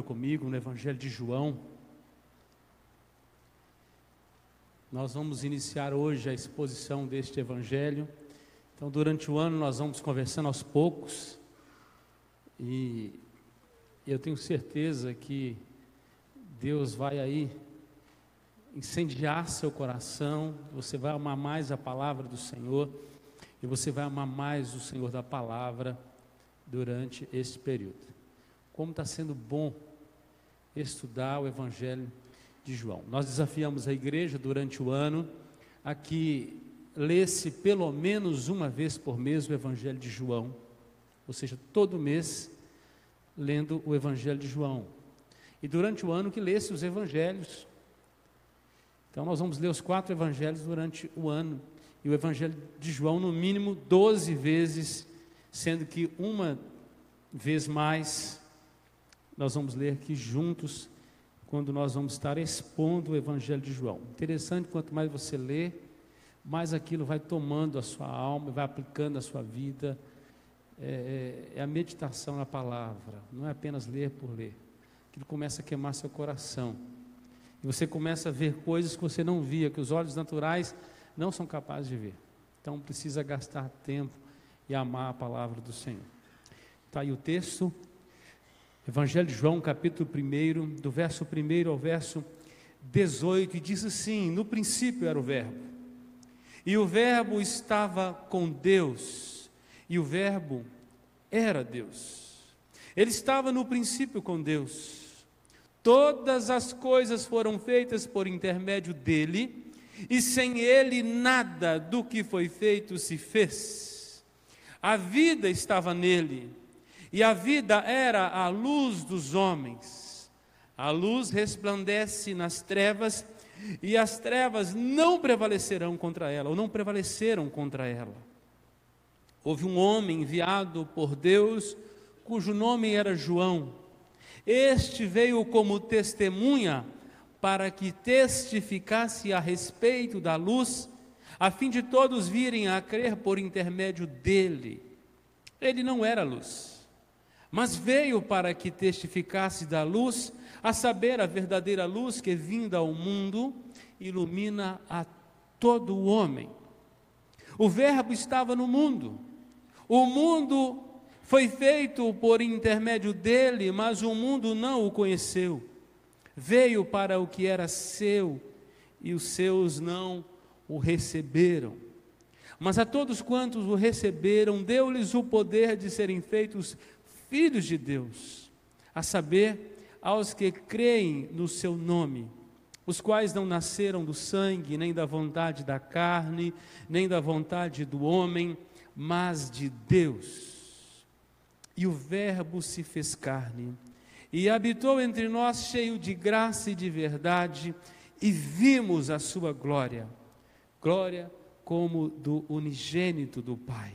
Comigo no Evangelho de João. Nós vamos iniciar hoje a exposição deste Evangelho. Então, durante o ano nós vamos conversando aos poucos e eu tenho certeza que Deus vai aí incendiar seu coração. Você vai amar mais a palavra do Senhor e você vai amar mais o Senhor da palavra durante este período. Como está sendo bom estudar o Evangelho de João. Nós desafiamos a igreja durante o ano a que lesse pelo menos uma vez por mês o Evangelho de João, ou seja, todo mês lendo o Evangelho de João. E durante o ano que lesse os Evangelhos. Então nós vamos ler os 4 Evangelhos durante o ano, e o Evangelho de João no mínimo 12 vezes, sendo que uma vez mais nós vamos ler aqui juntos, quando nós vamos estar expondo o Evangelho de João. Interessante, quanto mais você lê, mais aquilo vai tomando a sua alma, vai aplicando a sua vida. É a meditação na palavra, não é apenas ler por ler. Aquilo começa a queimar seu coração. E você começa a ver coisas que você não via, que os olhos naturais não são capazes de ver. Então precisa gastar tempo e amar a palavra do Senhor. Está aí o texto. Evangelho de João, capítulo 1, do verso 1 ao verso 18, e diz assim: no princípio era o Verbo, e o Verbo estava com Deus, e o Verbo era Deus. Ele estava no princípio com Deus. Todas as coisas foram feitas por intermédio dele, e sem ele nada do que foi feito se fez. A vida estava nele, e a vida era a luz dos homens. A luz resplandece nas trevas, e as trevas não prevaleceram contra ela, ou não prevaleceram contra ela. Houve um homem enviado por Deus, cujo nome era João. Este veio como testemunha, para que testificasse a respeito da luz, a fim de todos virem a crer por intermédio dele. Ele não era luz, mas veio para que testificasse da luz, a saber, a verdadeira luz que, vinda ao mundo, ilumina a todo o homem. O Verbo estava no mundo. O mundo foi feito por intermédio dele, mas o mundo não o conheceu. Veio para o que era seu, e os seus não o receberam. Mas a todos quantos o receberam, deu-lhes o poder de serem feitos filhos de Deus, a saber, aos que creem no seu nome, os quais não nasceram do sangue, nem da vontade da carne, nem da vontade do homem, mas de Deus. E o Verbo se fez carne, e habitou entre nós cheio de graça e de verdade, e vimos a sua glória, glória como do unigênito do Pai.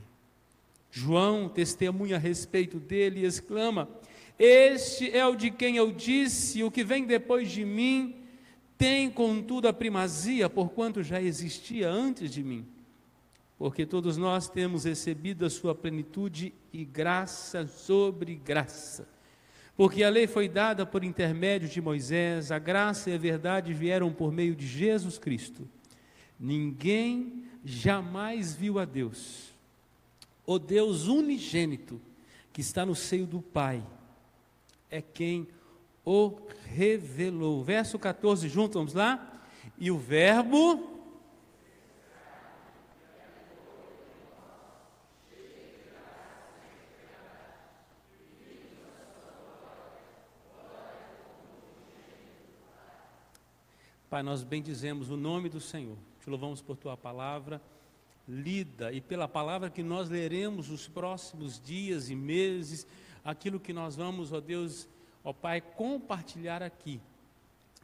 João testemunha a respeito dele e exclama: este é o de quem eu disse, o que vem depois de mim tem contudo a primazia, porquanto já existia antes de mim. Porque todos nós temos recebido a sua plenitude e graça sobre graça. Porque a lei foi dada por intermédio de Moisés, a graça e a verdade vieram por meio de Jesus Cristo. Ninguém jamais viu a Deus. O Deus unigênito, que está no seio do Pai, é quem o revelou. Verso 14, juntos, vamos lá? E o Verbo... Pai, nós bendizemos o nome do Senhor, te louvamos por tua palavra lida, e pela palavra que nós leremos os próximos dias e meses, aquilo que nós vamos, ó Deus, ó Pai, compartilhar aqui.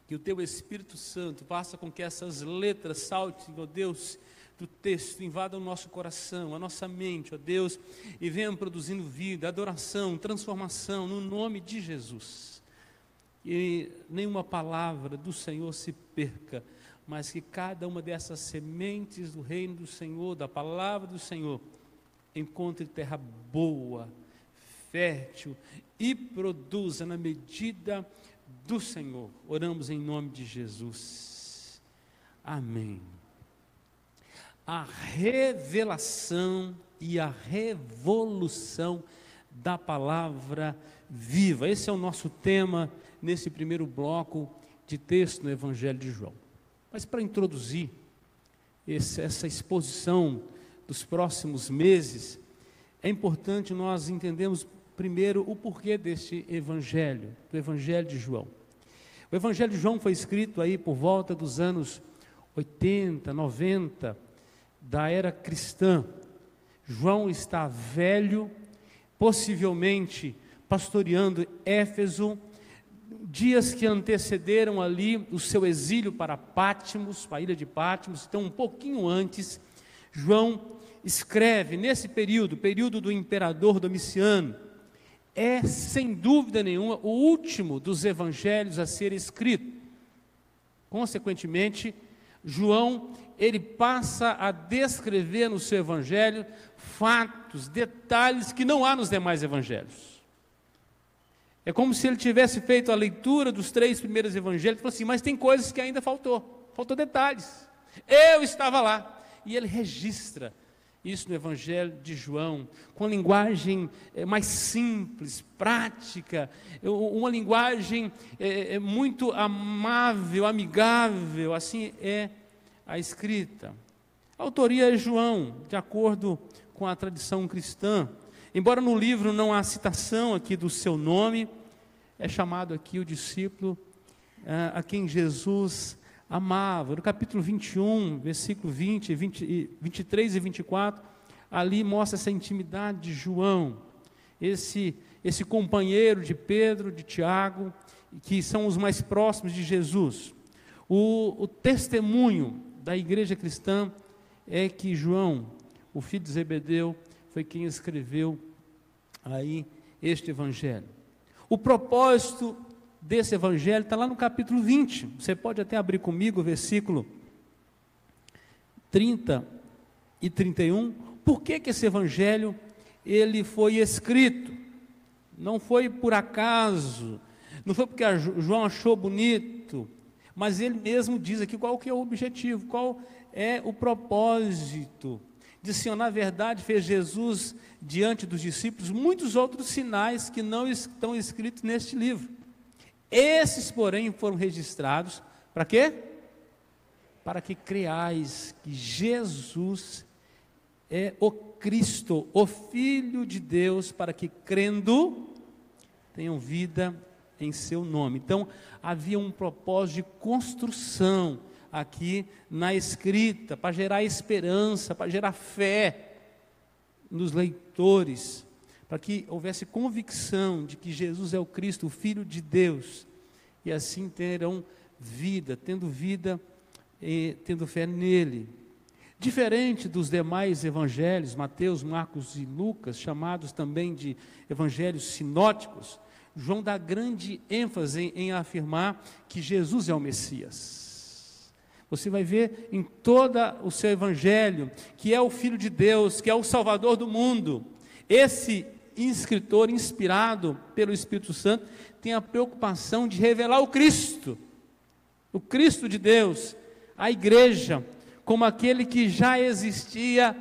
Que o teu Espírito Santo faça com que essas letras saltem, ó Deus, do texto, invadam o nosso coração, a nossa mente, ó Deus, e venham produzindo vida, adoração, transformação, no nome de Jesus. E nenhuma palavra do Senhor se perca, mas que cada uma dessas sementes do reino do Senhor, da palavra do Senhor, encontre terra boa, fértil e produza na medida do Senhor. Oramos em nome de Jesus. Amém. A revelação e a revolução da palavra viva. Esse é o nosso tema nesse primeiro bloco de texto no Evangelho de João. Mas para introduzir essa exposição dos próximos meses, é importante nós entendermos primeiro o porquê deste Evangelho, do Evangelho de João. O Evangelho de João foi escrito aí por volta dos anos 80, 90, da era cristã. João está velho, possivelmente pastoreando Éfeso, dias que antecederam ali o seu exílio para Pátimos, para a ilha de Pátimos. Então, um pouquinho antes, João escreve nesse período do imperador Domiciano. É, sem dúvida nenhuma, o último dos evangelhos a ser escrito. Consequentemente, João, ele passa a descrever no seu evangelho fatos, detalhes que não há nos demais evangelhos. É como se ele tivesse feito a leitura dos 3 primeiros evangelhos e falou assim, mas tem coisas que ainda faltou detalhes. Eu estava lá. E ele registra isso no Evangelho de João, com a linguagem mais simples, prática, uma linguagem muito amável, amigável, assim é a escrita. A autoria é João, de acordo com a tradição cristã. Embora no livro não há citação aqui do seu nome, é chamado aqui o discípulo a quem Jesus amava. No capítulo 21, versículo 23 e 24, ali mostra essa intimidade de João, esse companheiro de Pedro, de Tiago, que são os mais próximos de Jesus. O testemunho da igreja cristã é que João, o filho de Zebedeu, foi quem escreveu aí este evangelho. O propósito desse evangelho está lá no capítulo 20. Você pode até abrir comigo o versículo 30 e 31. Por que esse evangelho ele foi escrito? Não foi por acaso, não foi porque João achou bonito, mas ele mesmo diz aqui qual que é o objetivo, qual é o propósito. Diz assim, na verdade fez Jesus diante dos discípulos muitos outros sinais que não estão escritos neste livro. Esses, porém, foram registrados, para quê? Para que creais que Jesus é o Cristo, o Filho de Deus, para que crendo, tenham vida em seu nome. Então, havia um propósito de construção aqui na escrita, para gerar esperança, para gerar fé nos leitores, para que houvesse convicção de que Jesus é o Cristo, o Filho de Deus, e assim terão vida, tendo fé nele. Diferente dos demais evangelhos, Mateus, Marcos e Lucas, chamados também de evangelhos sinóticos, João dá grande ênfase em afirmar que Jesus é o Messias. Você vai ver em todo o seu evangelho que é o Filho de Deus, que é o Salvador do mundo. Esse escritor, inspirado pelo Espírito Santo, tem a preocupação de revelar o Cristo de Deus, a igreja, como aquele que já existia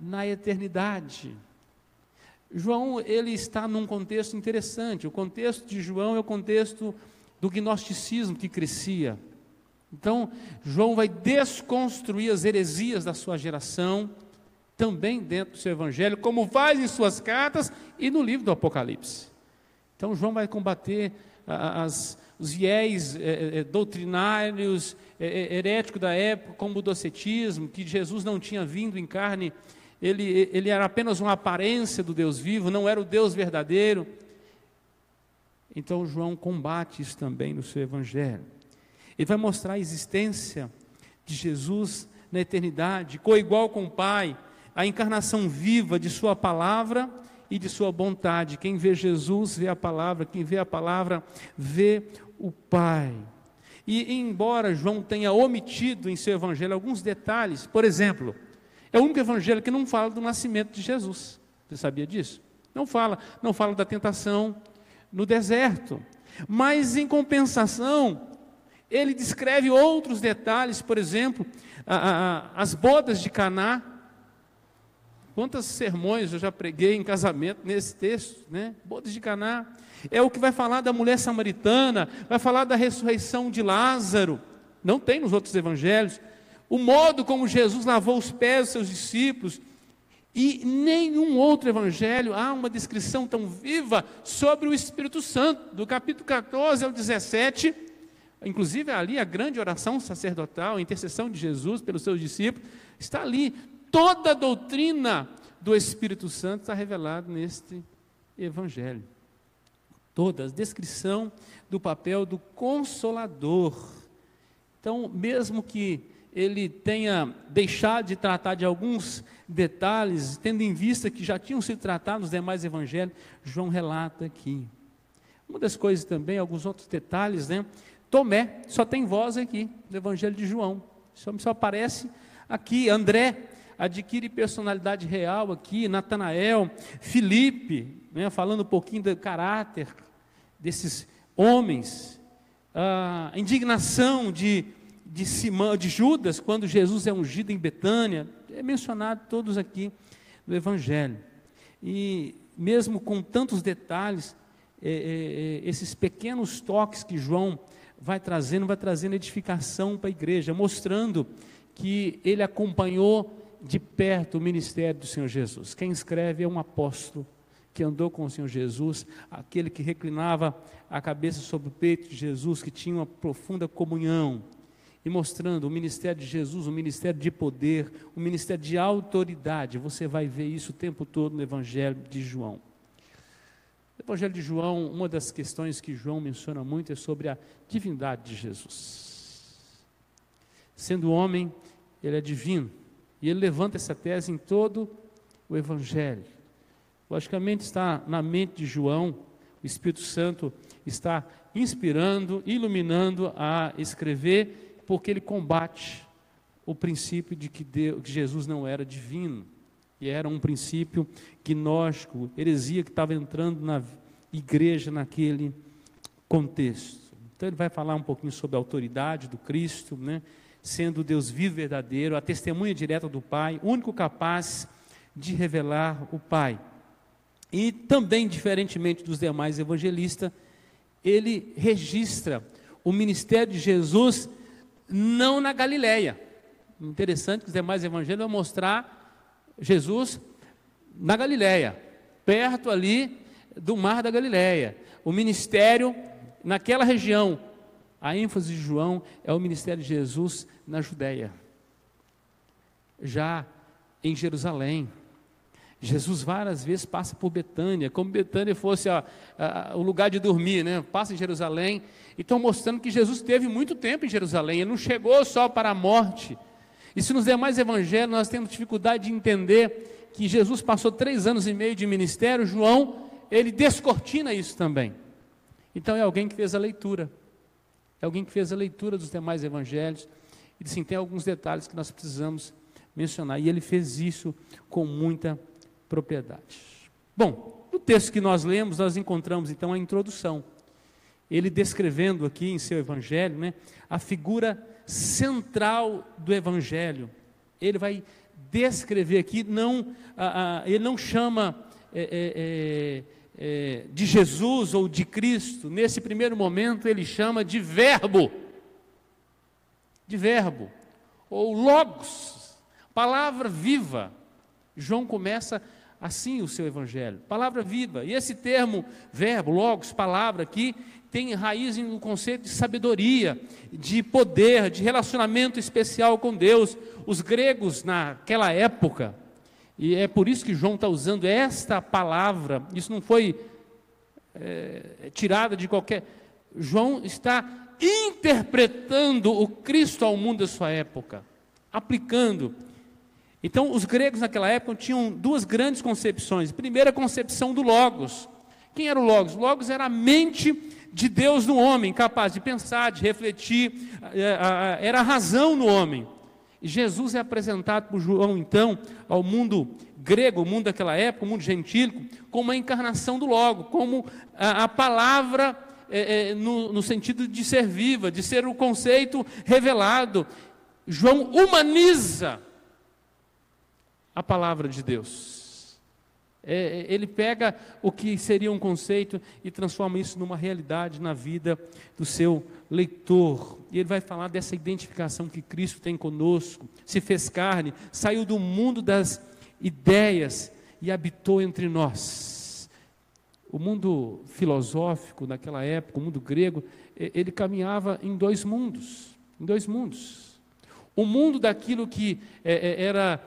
na eternidade. João, ele está num contexto interessante. O contexto de João é o contexto do gnosticismo que crescia. Então, João vai desconstruir as heresias da sua geração, também dentro do seu evangelho, como faz em suas cartas e no livro do Apocalipse. Então, João vai combater os viés doutrinários, heréticos da época, como o docetismo, que Jesus não tinha vindo em carne, ele era apenas uma aparência do Deus vivo, não era o Deus verdadeiro. Então, João combate isso também no seu evangelho. Ele vai mostrar a existência de Jesus na eternidade, coigual com o Pai, a encarnação viva de sua palavra e de sua bondade. Quem vê Jesus, vê a palavra. Quem vê a palavra, vê o Pai. E embora João tenha omitido em seu evangelho alguns detalhes, por exemplo, é o único evangelho que não fala do nascimento de Jesus. Você sabia disso? Não fala da tentação no deserto. Mas, em compensação, ele descreve outros detalhes, por exemplo, as bodas de Caná. Quantos sermões eu já preguei em casamento nesse texto, né? Bodas de Caná. É o que vai falar da mulher samaritana, vai falar da ressurreição de Lázaro. Não tem nos outros evangelhos. O modo como Jesus lavou os pés dos seus discípulos. E nenhum outro evangelho há uma descrição tão viva sobre o Espírito Santo. Do capítulo 14 ao 17, inclusive ali a grande oração sacerdotal, a intercessão de Jesus pelos seus discípulos, está ali. Toda a doutrina do Espírito Santo está revelada neste evangelho. Toda a descrição do papel do Consolador. Então, mesmo que ele tenha deixado de tratar de alguns detalhes, tendo em vista que já tinham sido tratados nos demais evangelhos, João relata aqui. Uma das coisas também, alguns outros detalhes, né? Tomé, só tem voz aqui, no evangelho de João. Só aparece aqui. André adquire personalidade real aqui. Natanael, Filipe, né? Falando um pouquinho do caráter desses homens. A indignação de Simão, de Judas, quando Jesus é ungido em Betânia, é mencionado todos aqui no Evangelho. E mesmo com tantos detalhes, esses pequenos toques que João vai trazendo edificação para a igreja, mostrando que ele acompanhou de perto o ministério do Senhor Jesus. Quem escreve é um apóstolo que andou com o Senhor Jesus, aquele que reclinava a cabeça sobre o peito de Jesus, que tinha uma profunda comunhão, e mostrando o ministério de Jesus, um ministério de poder, um ministério de autoridade. Você vai ver isso o tempo todo no Evangelho de João. No Evangelho de João, uma das questões que João menciona muito é sobre a divindade de Jesus. Sendo homem, ele é divino, e ele levanta essa tese em todo o Evangelho. Logicamente está na mente de João, o Espírito Santo está inspirando, iluminando a escrever, porque ele combate o princípio de que Jesus não era divino, e era um princípio gnóstico, heresia que estava entrando na igreja naquele contexto. Então ele vai falar um pouquinho sobre a autoridade do Cristo, né? Sendo Deus vivo e verdadeiro, a testemunha direta do Pai, único capaz de revelar o Pai. E também, diferentemente dos demais evangelistas, ele registra o ministério de Jesus não na Galileia. Interessante que os demais evangelhos vão mostrar Jesus na Galileia, perto ali do mar da Galileia. O ministério naquela região. A ênfase de João é o ministério de Jesus na Judéia. Já em Jerusalém, Jesus várias vezes passa por Betânia, como Betânia fosse o lugar de dormir, né? Passa em Jerusalém, e estão mostrando que Jesus teve muito tempo em Jerusalém, ele não chegou só para a morte. E se nos demais evangelhos nós temos dificuldade de entender que Jesus passou 3 anos e meio de ministério, João, ele descortina isso também. Então é alguém que fez a leitura, dos demais evangelhos, e disse, tem alguns detalhes que nós precisamos mencionar, e ele fez isso com muita propriedade. Bom, no texto que nós lemos, nós encontramos então a introdução, ele descrevendo aqui em seu evangelho, né, a figura central do evangelho. Ele vai descrever aqui, ele não chama de Jesus ou de Cristo, nesse primeiro momento ele chama de verbo, ou logos, palavra viva. João começa assim o seu evangelho, palavra viva, e esse termo verbo, logos, palavra aqui, tem raiz no conceito de sabedoria, de poder, de relacionamento especial com Deus. Os gregos naquela época, e é por isso que João está usando esta palavra, isso não foi tirada de qualquer... João está interpretando o Cristo ao mundo da sua época, aplicando. Então, os gregos naquela época tinham 2 grandes concepções. A primeira concepção do Logos. Quem era o Logos? O Logos era a mente de Deus no homem, capaz de pensar, de refletir, era a razão no homem. Jesus é apresentado por João, então, ao mundo grego, o mundo daquela época, o mundo gentílico, como a encarnação do Logo, como a palavra no sentido de ser viva, de ser o conceito revelado. João humaniza a palavra de Deus. Ele pega o que seria um conceito e transforma isso numa realidade na vida do seu leitor. E ele vai falar dessa identificação que Cristo tem conosco, se fez carne, saiu do mundo das ideias e habitou entre nós. O mundo filosófico naquela época, o mundo grego, ele caminhava em dois mundos. O mundo daquilo que era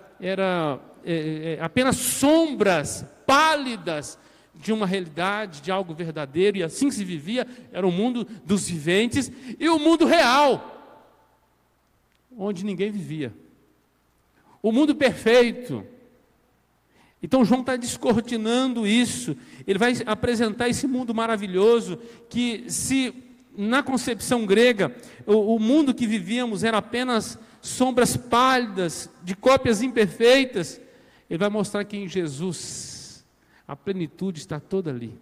apenas sombras pálidas de uma realidade, de algo verdadeiro, e assim se vivia, era o mundo dos viventes, e o mundo real, onde ninguém vivia. O mundo perfeito. Então João está descortinando isso, ele vai apresentar esse mundo maravilhoso, que se na concepção grega, o mundo que vivíamos era apenas sombras pálidas, de cópias imperfeitas, ele vai mostrar que em Jesus, a plenitude está toda ali,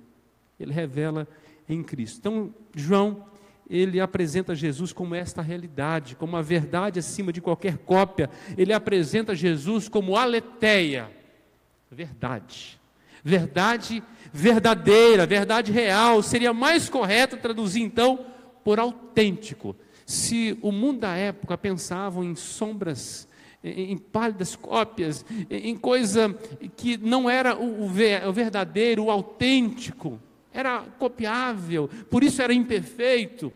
ele revela em Cristo. Então João, ele apresenta Jesus como esta realidade, como a verdade acima de qualquer cópia, ele apresenta Jesus como aletheia, verdade verdadeira, verdade real. Seria mais correto traduzir então por autêntico. Se o mundo da época pensava em sombras, em pálidas cópias, em coisa que não era o verdadeiro, o autêntico, era copiável, por isso era imperfeito,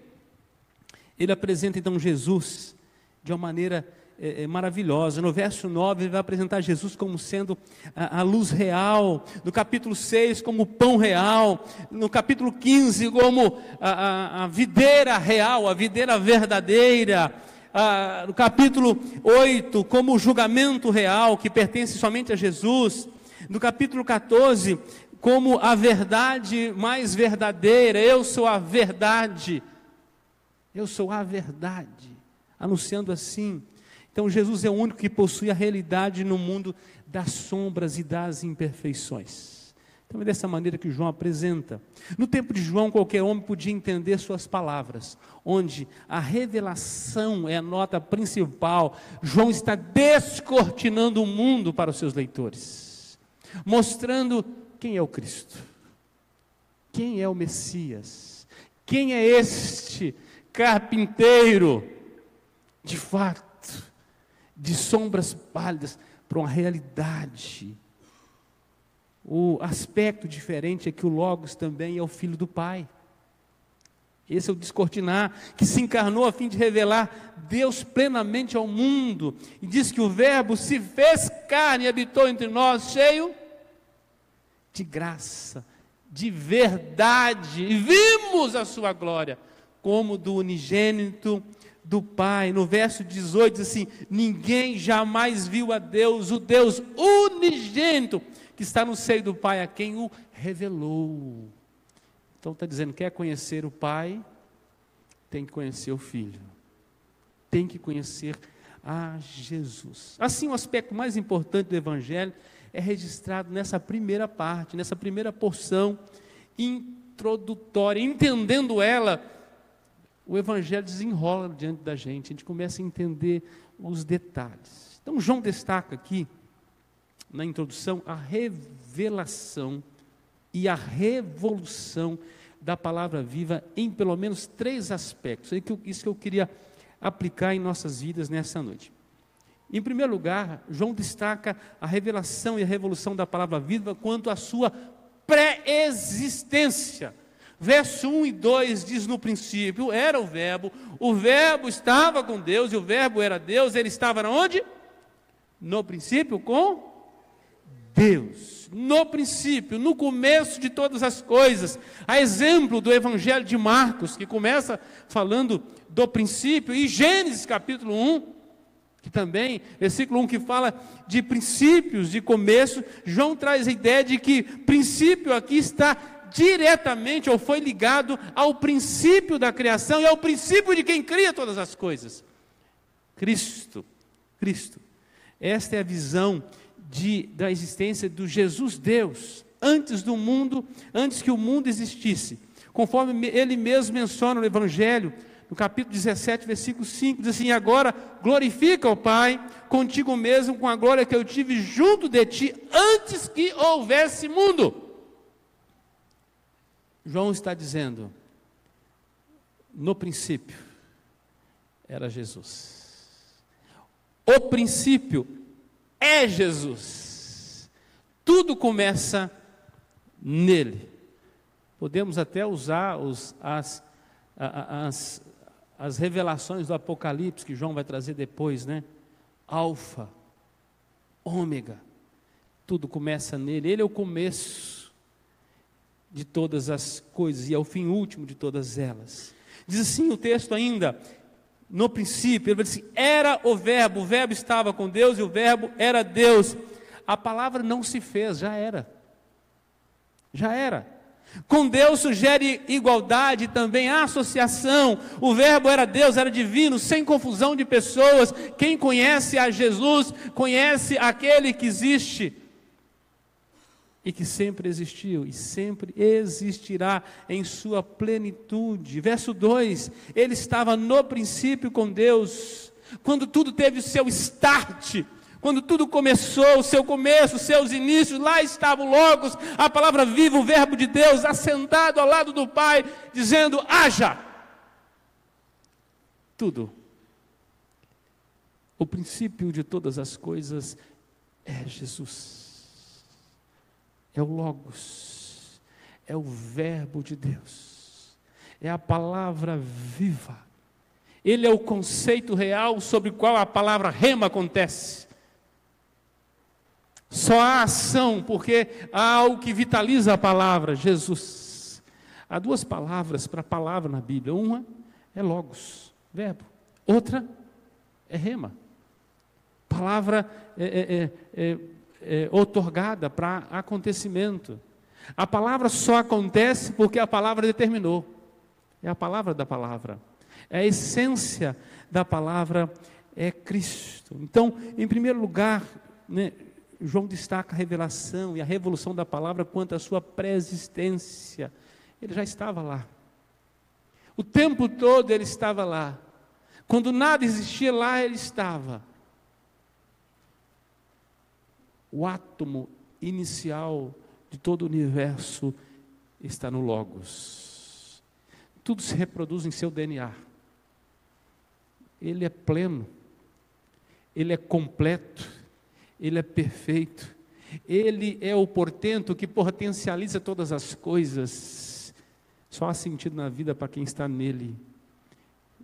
ele apresenta então Jesus de uma maneira maravilhosa. No verso 9 ele vai apresentar Jesus como sendo a luz real, no capítulo 6 como o pão real, no capítulo 15 como a videira real, a videira verdadeira, no capítulo 8 como o julgamento real que pertence somente a Jesus, no capítulo 14 como a verdade mais verdadeira. Eu sou a verdade, anunciando assim. Então Jesus é o único que possui a realidade no mundo das sombras e das imperfeições. Então é dessa maneira que João apresenta. No tempo de João, qualquer homem podia entender suas palavras, onde a revelação é a nota principal. João está descortinando o mundo para os seus leitores, mostrando quem é o Cristo, quem é o Messias, quem é este carpinteiro, de fato, de sombras pálidas para uma realidade. O aspecto diferente é que o Logos também é o Filho do Pai. Esse é o descortinar, que se encarnou a fim de revelar Deus plenamente ao mundo. E diz que o Verbo se fez carne e habitou entre nós, cheio de graça, de verdade. E vimos a sua glória, como do unigênito do Pai. No verso 18 diz assim: ninguém jamais viu a Deus, o Deus unigênito que está no seio do Pai, a quem o revelou. Então está dizendo, quer conhecer o Pai, tem que conhecer o Filho, tem que conhecer a Jesus. Assim, o aspecto mais importante do Evangelho é registrado nessa primeira parte, nessa primeira porção introdutória. Entendendo ela, o Evangelho desenrola diante da gente, a gente começa a entender os detalhes. Então João destaca aqui, na introdução, a revelação e a revolução da palavra viva em pelo menos 3 aspectos. Isso que eu queria aplicar em nossas vidas nessa noite. Em primeiro lugar, João destaca a revelação e a revolução da palavra viva quanto à sua pré-existência. Verso 1 e 2 diz: no princípio era o Verbo estava com Deus, e o Verbo era Deus. Ele estava onde? No princípio com Deus. No princípio, no começo de todas as coisas. A exemplo do Evangelho de Marcos, que começa falando do princípio, e Gênesis capítulo 1, que também, versículo 1, que fala de princípios, de começo. João traz a ideia de que princípio aqui está diretamente, ou foi ligado ao princípio da criação e ao princípio de quem cria todas as coisas, Cristo. Cristo. Esta é a visão da existência do Jesus Deus, antes do mundo, antes que o mundo existisse. Conforme ele mesmo menciona no Evangelho, no capítulo 17, versículo 5, diz assim: agora glorifica o Pai contigo mesmo com a glória que eu tive junto de ti antes que houvesse mundo. João está dizendo, no princípio era Jesus. O princípio é Jesus. Tudo começa nele. Podemos até usar as revelações do Apocalipse, que João vai trazer depois, né? Alfa, ômega, tudo começa nele. Ele é o começo de todas as coisas e é o fim último de todas elas. Diz assim o texto ainda, no princípio, ele vai dizer, era o verbo estava com Deus e o verbo era Deus. A palavra não se fez, já era. Com Deus sugere igualdade, também associação. O verbo era Deus, era divino, sem confusão de pessoas. Quem conhece a Jesus, conhece aquele que existe e que sempre existiu e sempre existirá em sua plenitude. Verso 2, ele estava no princípio com Deus, quando tudo teve o seu start, quando tudo começou, o seu começo, os seus inícios, lá estava o Logos, a palavra viva, o verbo de Deus, assentado ao lado do Pai, dizendo, haja. Tudo. O princípio de todas as coisas é Jesus. É o Logos, é o verbo de Deus, é a palavra viva. Ele é o conceito real sobre o qual a palavra rema acontece. Só há ação, porque há algo que vitaliza a palavra, Jesus. Há duas palavras para a palavra na Bíblia. Uma é logos, verbo. Outra é rema. Palavra outorgada para acontecimento. A palavra só acontece porque a palavra determinou. É a palavra da palavra. É a essência da palavra é Cristo. Então, em primeiro lugar, né, João destaca a revelação e a revolução da palavra quanto à sua pré-existência. Ele já estava lá. O tempo todo ele estava lá. Quando nada existia lá, ele estava. O átomo inicial de todo o universo está no Logos. Tudo se reproduz em seu DNA. Ele é pleno. Ele é completo. Ele é perfeito, Ele é o portento que potencializa todas as coisas. Só há sentido na vida para quem está nele.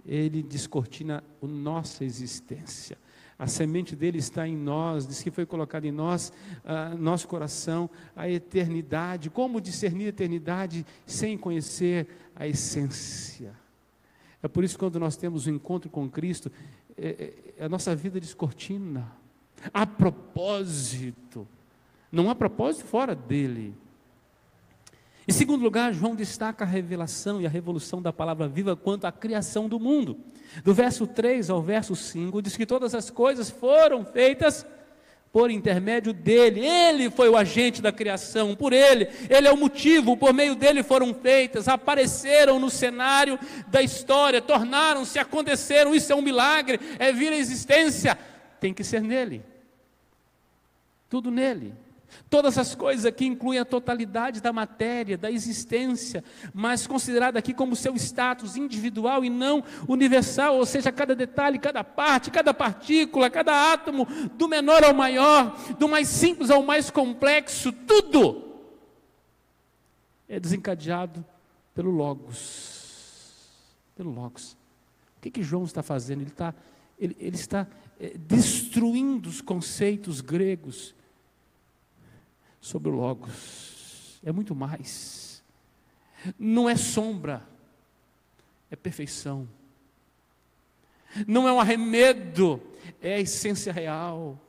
Ele descortina a nossa existência. A semente dele está em nós, diz que foi colocada em nós, nosso coração, a eternidade. Como discernir a eternidade sem conhecer a essência? É por isso que quando nós temos um encontro com Cristo, a nossa vida descortina. A propósito, não há propósito fora dele. Em segundo lugar, João destaca a revelação e a revolução da palavra viva quanto à criação do mundo. Do verso 3 ao verso 5, diz que todas as coisas foram feitas por intermédio dele. Ele foi o agente da criação, por ele é o motivo, por meio dele foram feitas, apareceram no cenário da história, tornaram-se, aconteceram. Isso é um milagre, é vir à existência. Tem que ser nele, tudo nele. Todas as coisas aqui incluem a totalidade da matéria, da existência, mas considerada aqui como seu status individual e não universal, ou seja, cada detalhe, cada parte, cada partícula, cada átomo, do menor ao maior, do mais simples ao mais complexo, tudo é desencadeado pelo Logos. Pelo Logos. O que João está fazendo? Ele está destruindo os conceitos gregos sobre o Logos. É muito mais. Não é sombra, é perfeição. Não é um arremedo, é a essência real.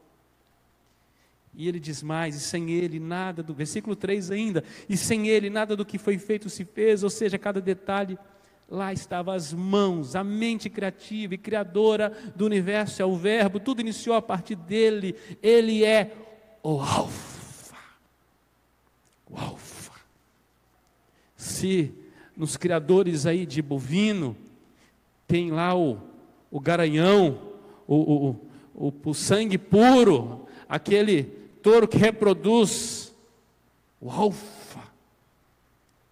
E ele diz mais, e sem ele nada do... Versículo 3 ainda, e sem ele nada do que foi feito se fez, ou seja, cada detalhe Lá estavam as mãos, a mente criativa e criadora do universo, é o Verbo, tudo iniciou a partir dele. Ele é o Alfa. O Alfa. Se nos criadores aí de bovino, tem lá o garanhão, o sangue puro, aquele touro que reproduz, o Alfa,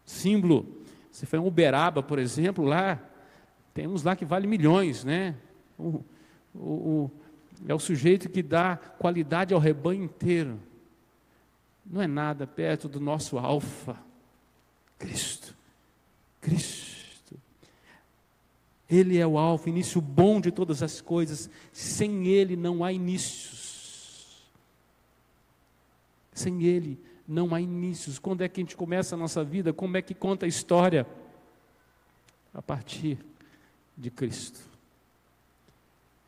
símbolo. Se for em Uberaba, por exemplo, lá, temos lá que vale milhões, né? É o sujeito que dá qualidade ao rebanho inteiro. Não é nada perto do nosso Alfa, Cristo. Cristo. Ele é o Alfa, início bom de todas as coisas. Sem Ele não há inícios. Sem Ele não há inícios. Quando é que a gente começa a nossa vida? Como é que conta a história? A partir de Cristo.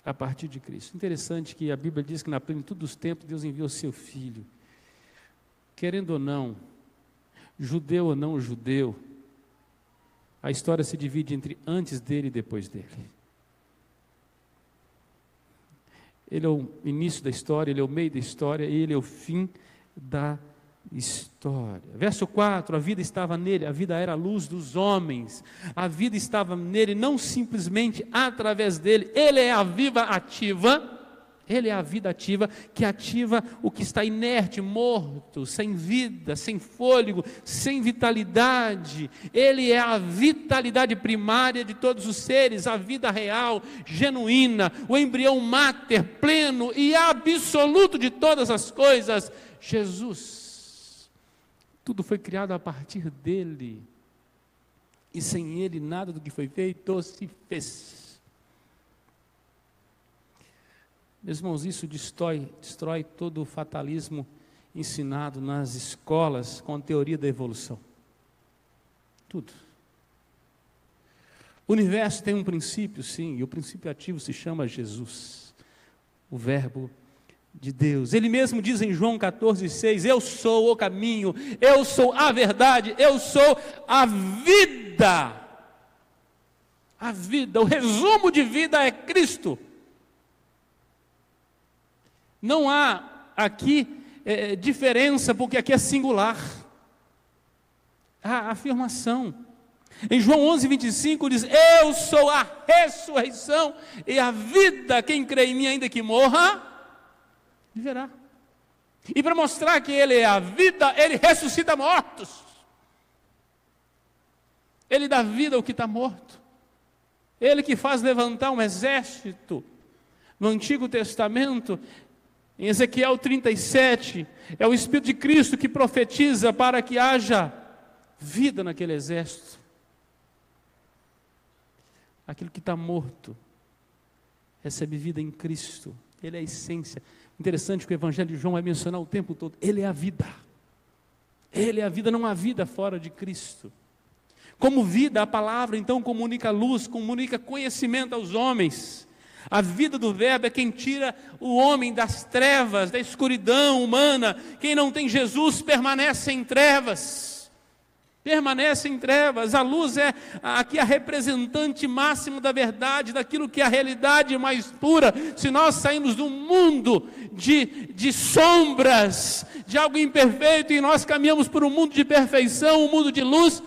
A partir de Cristo. Interessante que a Bíblia diz que na plenitude dos tempos Deus enviou o seu Filho. Querendo ou não, judeu ou não judeu, a história se divide entre antes dele e depois dele. Ele é o início da história, ele é o meio da história e ele é o fim da história. Verso 4, a vida estava nele, a vida era a luz dos homens, a vida estava nele, não simplesmente através dele, ele é a vida ativa, ele é a vida ativa, que ativa o que está inerte, morto, sem vida, sem fôlego, sem vitalidade. Ele é a vitalidade primária de todos os seres, a vida real, genuína, o embrião máter, pleno e absoluto de todas as coisas, Jesus. Tudo foi criado a partir dele, e sem ele nada do que foi feito se fez. Meus irmãos, isso destrói todo o fatalismo ensinado nas escolas com a teoria da evolução. Tudo. O universo tem um princípio, sim, e o princípio ativo se chama Jesus, o Verbo de Deus. Ele mesmo diz em João 14,6, eu sou o caminho, eu sou a verdade, eu sou a vida. A vida, o resumo de vida é Cristo. Não há aqui diferença, porque aqui é singular. Há afirmação. Em João 11,25 diz, eu sou a ressurreição e a vida, quem crê em mim ainda que morra, viverá. E para mostrar que Ele é a vida, Ele ressuscita mortos. Ele dá vida ao que está morto. Ele que faz levantar um exército. No Antigo Testamento, em Ezequiel 37, é o Espírito de Cristo que profetiza para que haja vida naquele exército. Aquilo que está morto recebe vida em Cristo. Ele é a essência. Interessante que o Evangelho de João vai mencionar o tempo todo. Ele é a vida. Ele é a vida, não há vida fora de Cristo. Como vida, a palavra então comunica luz, comunica conhecimento aos homens. A vida do Verbo é quem tira o homem das trevas, da escuridão humana. Quem não tem Jesus permanece em trevas. Permanece em trevas. A luz é aqui a representante máxima da verdade, daquilo que é a realidade mais pura. Se nós saímos de um mundo de sombras, de algo imperfeito, e nós caminhamos por um mundo de perfeição, um mundo de luz,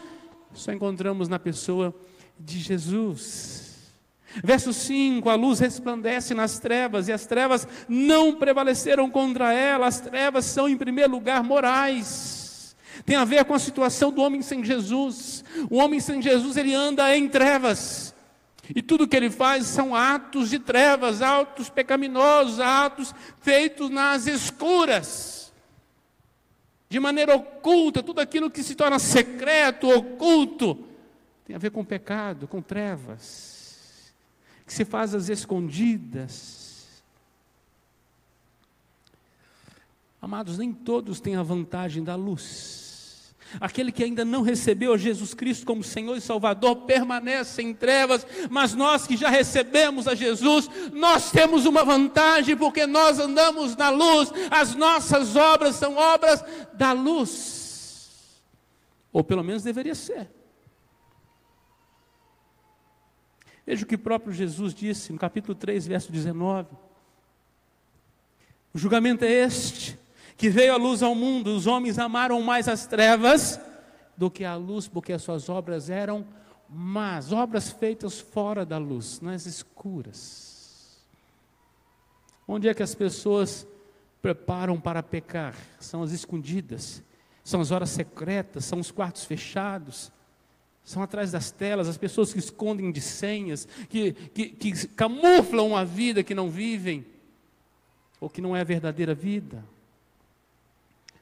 só encontramos na pessoa de Jesus. Verso 5, a luz resplandece nas trevas, e as trevas não prevaleceram contra ela. As trevas são, em primeiro lugar, morais. Tem a ver com a situação do homem sem Jesus. O homem sem Jesus, ele anda em trevas. E tudo que ele faz são atos de trevas, atos pecaminosos, atos feitos nas escuras. De maneira oculta, tudo aquilo que se torna secreto, oculto, tem a ver com pecado, com trevas. Que se faz às escondidas. Amados, nem todos têm a vantagem da luz. Aquele que ainda não recebeu a Jesus Cristo como Senhor e Salvador permanece em trevas, mas nós que já recebemos a Jesus, nós temos uma vantagem, porque nós andamos na luz, as nossas obras são obras da luz, ou pelo menos deveria ser. Veja o que o próprio Jesus disse no capítulo 3, verso 19. O julgamento é este, que veio a luz ao mundo, os homens amaram mais as trevas do que a luz, porque as suas obras eram más, obras feitas fora da luz, nas escuras. Onde é que as pessoas preparam para pecar? São as escondidas, são as horas secretas, são os quartos fechados, são atrás das telas, as pessoas que escondem de senhas, que camuflam a vida que não vivem, ou que não é a verdadeira vida.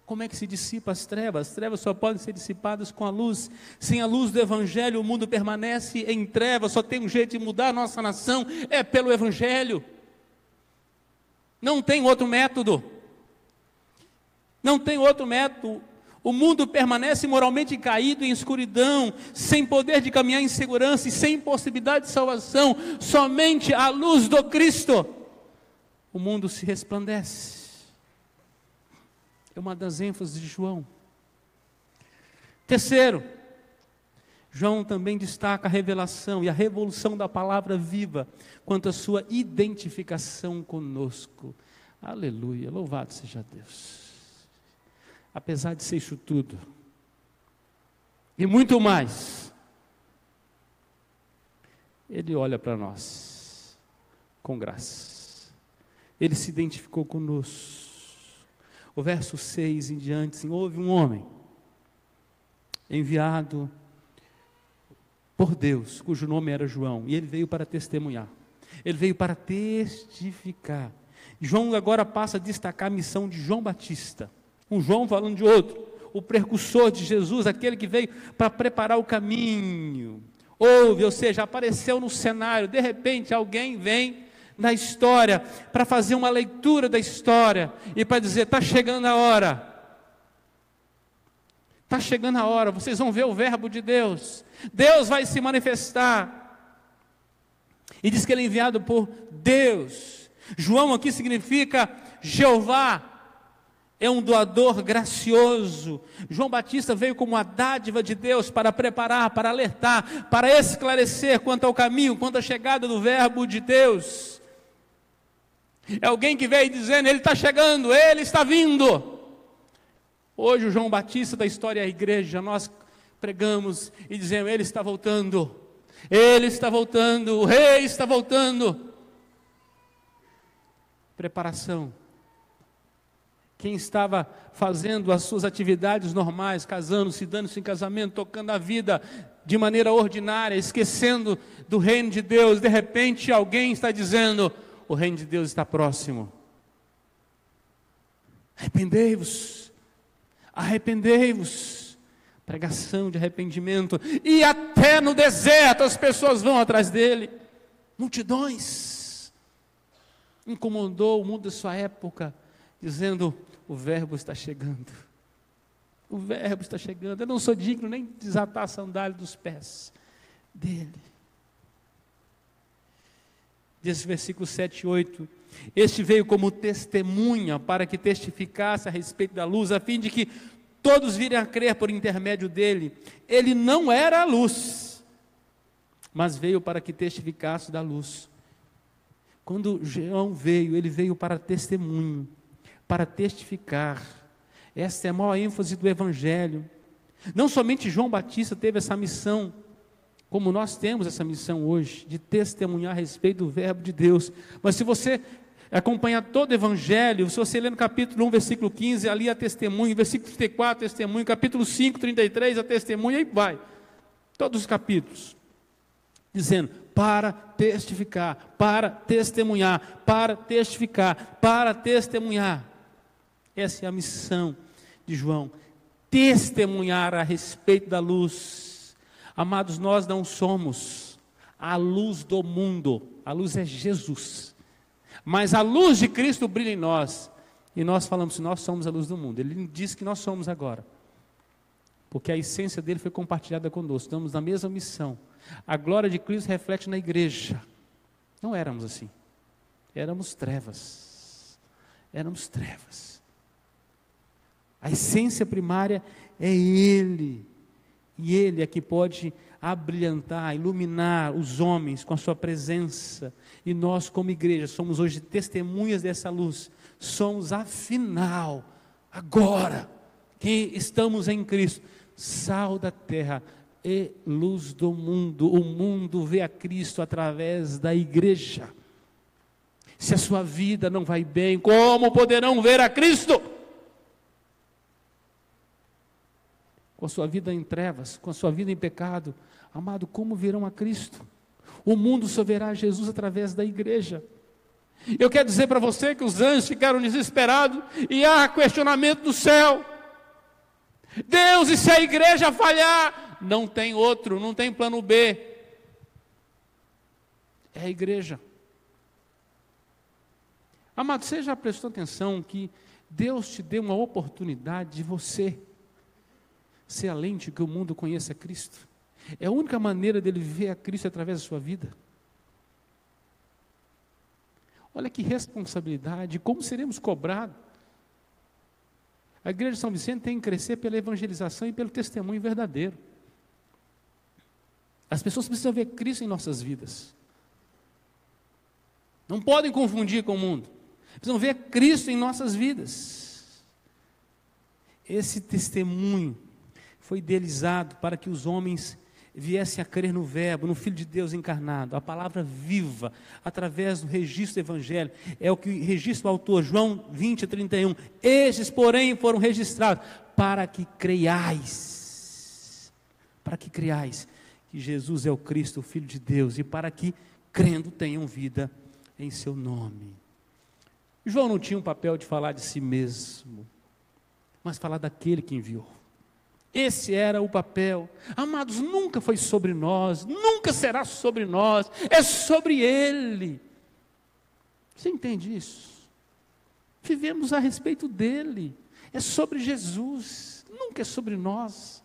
Como é que se dissipa as trevas? As trevas só podem ser dissipadas com a luz. Sem a luz do Evangelho, o mundo permanece em trevas. Só tem um jeito de mudar a nossa nação, é pelo Evangelho. Não tem outro método. Não tem outro método. O mundo permanece moralmente caído em escuridão, sem poder de caminhar em segurança e sem possibilidade de salvação. Somente a luz do Cristo, o mundo se resplandece. É uma das ênfases de João. Terceiro, João também destaca a revelação e a revolução da palavra viva quanto à sua identificação conosco. Aleluia, louvado seja Deus. Apesar de ser isso tudo, e muito mais, Ele olha para nós com graça. Ele se identificou conosco. O verso 6 em diante, assim, houve um homem enviado por Deus, cujo nome era João, e ele veio para testemunhar, ele veio para testificar. João agora passa a destacar a missão de João Batista, um João falando de outro, o precursor de Jesus, aquele que veio para preparar o caminho. Houve, ou seja, apareceu no cenário, de repente alguém vem na história, para fazer uma leitura da história, e para dizer, está chegando a hora, está chegando a hora, vocês vão ver o verbo de Deus, Deus vai se manifestar, e diz que ele é enviado por Deus. João aqui significa Jeová, é um doador gracioso. João Batista veio como uma dádiva de Deus para preparar, para alertar, para esclarecer quanto ao caminho, quanto à chegada do verbo de Deus. É alguém que veio dizendo, ele está chegando, ele está vindo. Hoje o João Batista da história da igreja, nós pregamos e dizemos, ele está voltando, o rei está voltando. Preparação. Quem estava fazendo as suas atividades normais, casando-se, dando-se em casamento, tocando a vida de maneira ordinária, esquecendo do reino de Deus, de repente alguém está dizendo, o reino de Deus está próximo. Arrependei-vos, arrependei-vos. Pregação de arrependimento. E até no deserto as pessoas vão atrás dele. Multidões. Incomodou o mundo da sua época, dizendo, o verbo está chegando. O verbo está chegando. Eu não sou digno nem de desatar a sandália dos pés dele. Diz versículo 7 e 8, este veio como testemunha para que testificasse a respeito da luz, a fim de que todos virem a crer por intermédio dele. Ele não era a luz, mas veio para que testificasse da luz. Quando João veio, ele veio para testemunho, para testificar. Esta é a maior ênfase do Evangelho. Não somente João Batista teve essa missão, como nós temos essa missão hoje, de testemunhar a respeito do verbo de Deus. Mas se você acompanhar todo o Evangelho, se você ler no capítulo 1, versículo 15, ali a testemunho, versículo 34, testemunho, capítulo 5, 33, a testemunho, e vai. Todos os capítulos. Dizendo, para testificar, para testemunhar, para testificar, para testemunhar. Essa é a missão de João. Testemunhar a respeito da luz. Amados, nós não somos a luz do mundo, a luz é Jesus, mas a luz de Cristo brilha em nós, e nós falamos que nós somos a luz do mundo. Ele diz que nós somos agora, porque a essência dele foi compartilhada conosco, estamos na mesma missão. A glória de Cristo reflete na igreja. Não éramos assim, éramos trevas, a essência primária é Ele, e Ele é que pode a brilhantar, a iluminar os homens com a sua presença. E nós, como igreja, somos hoje testemunhas dessa luz. Somos, afinal, agora, que estamos em Cristo, sal da terra e luz do mundo. O mundo vê a Cristo através da igreja. Se a sua vida não vai bem, como poderão ver a Cristo? Com a sua vida em trevas, com a sua vida em pecado, amado, como verão a Cristo? O mundo só verá Jesus através da igreja. Eu quero dizer para você que os anjos ficaram desesperados e há questionamento do céu. Deus, e se a igreja falhar? Não tem outro, não tem plano B. É a igreja. Amado, você já prestou atenção que Deus te deu uma oportunidade de você ser a lente que o mundo conheça Cristo? É a única maneira dele ver a Cristo através da sua vida. Olha que responsabilidade, como seremos cobrados. A igreja de São Vicente tem que crescer pela evangelização e pelo testemunho verdadeiro. As pessoas precisam ver Cristo em nossas vidas. Não podem confundir com o mundo. Precisam ver Cristo em nossas vidas. Esse testemunho foi idealizado para que os homens viessem a crer no Verbo, no Filho de Deus encarnado, a palavra viva, através do registro do Evangelho. É o que registra o autor, João 20:31. Estes, porém, foram registrados para que creiais, que Jesus é o Cristo, o Filho de Deus, e para que, crendo, tenham vida em seu nome. João não tinha um papel de falar de si mesmo, mas falar daquele que enviou. Esse era o papel. Amados, nunca foi sobre nós, nunca será sobre nós, é sobre Ele. Você entende isso? Vivemos a respeito dEle, é sobre Jesus, nunca é sobre nós.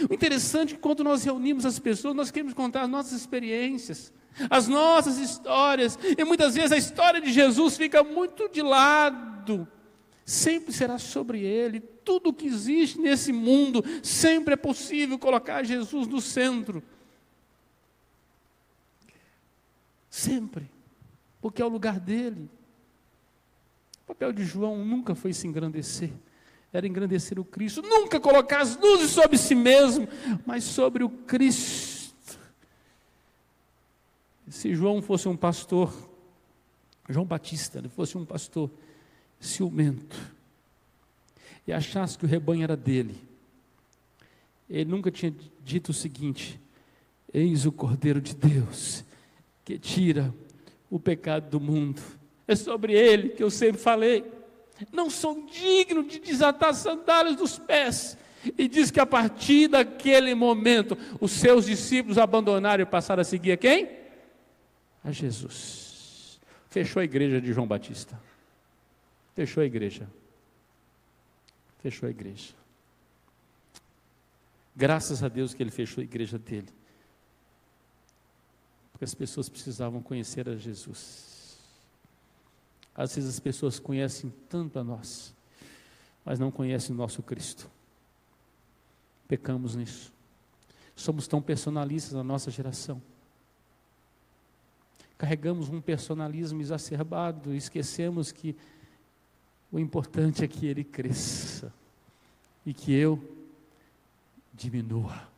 O interessante é que quando nós reunimos as pessoas, nós queremos contar as nossas experiências, as nossas histórias, e muitas vezes a história de Jesus fica muito de lado. Sempre será sobre Ele. Tudo que existe nesse mundo, sempre é possível colocar Jesus no centro. Sempre. Porque é o lugar dele. O papel de João nunca foi se engrandecer. Era engrandecer o Cristo. Nunca colocar as luzes sobre si mesmo, mas sobre o Cristo. Se João fosse um pastor, João Batista, ele fosse um pastor ciumento, e achasse que o rebanho era dele, ele nunca tinha dito o seguinte: eis o Cordeiro de Deus, que tira o pecado do mundo. É sobre ele que eu sempre falei. Não sou digno de desatar as sandálias dos pés. E diz que a partir daquele momento, os seus discípulos abandonaram e passaram a seguir a quem? A Jesus. Fechou a igreja de João Batista. Fechou a igreja. Fechou a igreja. Graças a Deus que ele fechou a igreja dele. Porque as pessoas precisavam conhecer a Jesus. Às vezes as pessoas conhecem tanto a nós, mas não conhecem o nosso Cristo. Pecamos nisso. Somos tão personalistas na nossa geração. Carregamos um personalismo exacerbado e esquecemos que o importante é que ele cresça e que eu diminua.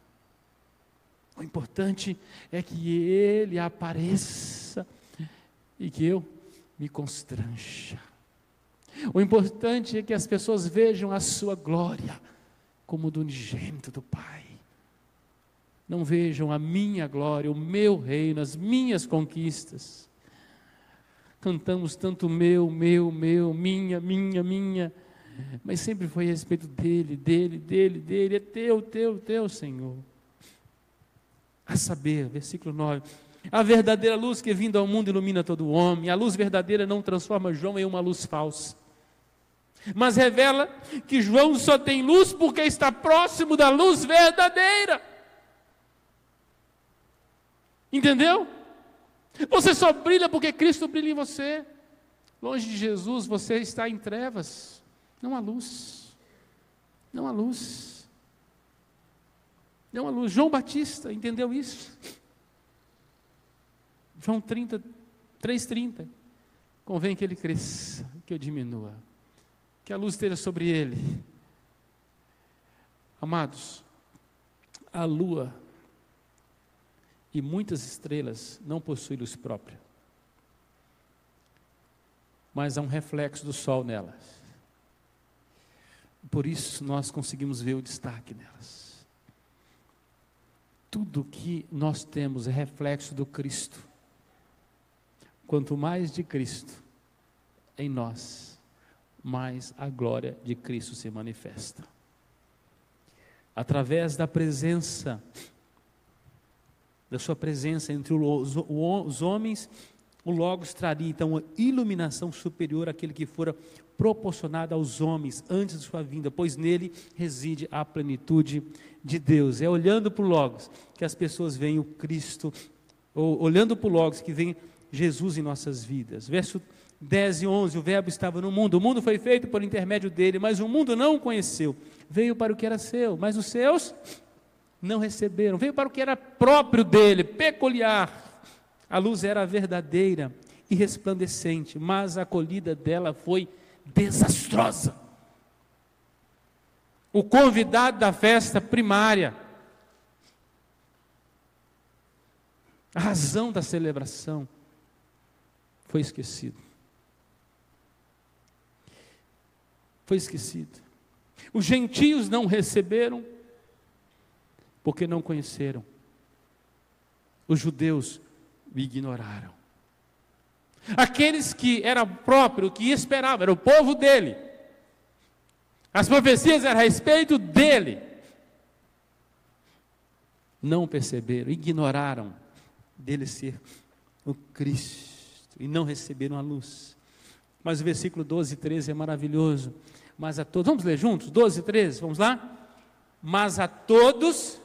O importante é que ele apareça e que eu me constranja. O importante é que as pessoas vejam a sua glória como do unigênito do Pai. Não vejam a minha glória, o meu reino, as minhas conquistas. Cantamos tanto meu, minha, mas sempre foi a respeito dele, é teu, Senhor. A saber, versículo 9, a verdadeira luz que vindo ao mundo ilumina todo homem, a luz verdadeira não transforma João em uma luz falsa, mas revela que João só tem luz porque está próximo da luz verdadeira. Entendeu? Você só brilha porque Cristo brilha em você. Longe de Jesus, você está em trevas. Não há luz. Não há luz. É uma luz. João Batista entendeu isso. João 3,30. Convém que ele cresça, que eu diminua, que a luz esteja sobre ele. Amados, a lua e muitas estrelas não possuem luz própria, mas há um reflexo do sol nelas. Por isso nós conseguimos ver o destaque nelas. Tudo que nós temos é reflexo do Cristo. Quanto mais de Cristo em nós, mais a glória de Cristo se manifesta. Através da presença, da sua presença entre os homens, o Logos traria então uma iluminação superior àquele que fora proporcionada aos homens antes de sua vinda, pois nele reside a plenitude de Deus. É olhando para o Logos que as pessoas veem o Cristo, ou olhando para o Logos que vem Jesus em nossas vidas. Verso 10 e 11, o verbo estava no mundo, o mundo foi feito por intermédio dele, mas o mundo não o conheceu. Veio para o que era seu, mas os seus não receberam. Veio para o que era próprio dele, peculiar. A luz era verdadeira e resplandecente, mas a acolhida dela foi desastrosa. O convidado da festa primária, a razão da celebração, foi esquecido. Foi esquecido. Os gentios não receberam porque não conheceram. Os judeus o ignoraram. Aqueles que era próprio, que esperavam, era o povo dele. As profecias eram a respeito dele. Não perceberam, ignoraram dele ser o Cristo e não receberam a luz. Mas o versículo 12 e 13 é maravilhoso. Mas a todos, vamos ler juntos? 12 e 13, vamos lá? Mas a todos...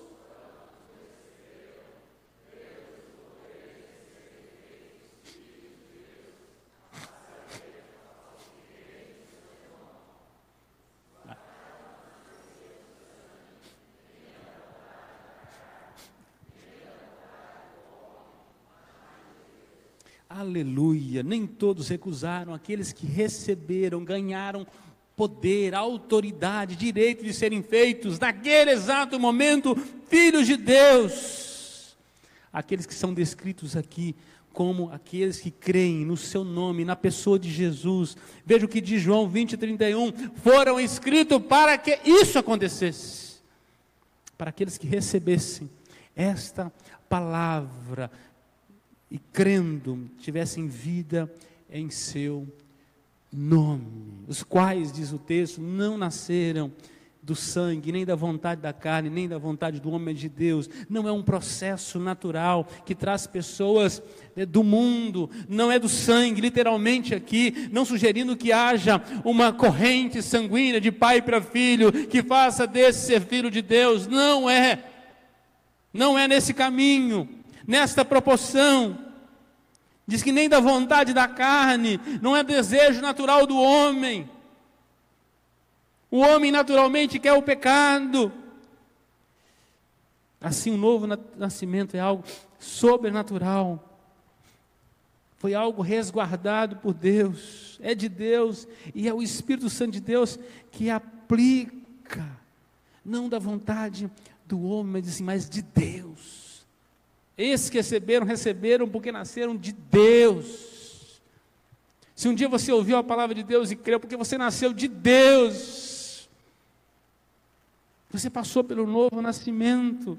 Aleluia, nem todos recusaram, aqueles que receberam, ganharam poder, autoridade, direito de serem feitos, naquele exato momento, filhos de Deus. Aqueles que são descritos aqui como aqueles que creem no seu nome, na pessoa de Jesus. Veja o que diz João 20:31, foram escritos para que isso acontecesse, para aqueles que recebessem esta palavra, e crendo, tivessem vida em seu nome, os quais, diz o texto, não nasceram do sangue, nem da vontade da carne, nem da vontade do homem, de Deus. Não é um processo natural que traz pessoas do mundo, não é do sangue, literalmente aqui, não sugerindo que haja uma corrente sanguínea de pai para filho, que faça desse ser filho de Deus. Não é nesse caminho, nesta proporção. Diz que nem da vontade da carne, não é desejo natural do homem. O homem naturalmente quer o pecado. Assim, o novo nascimento é algo sobrenatural. Foi algo resguardado por Deus, é de Deus, e é o Espírito Santo de Deus que aplica, não da vontade do homem, mas de Deus. Esses que receberam porque nasceram de Deus. Se um dia você ouviu a palavra de Deus e creu, porque você nasceu de Deus, você passou pelo novo nascimento.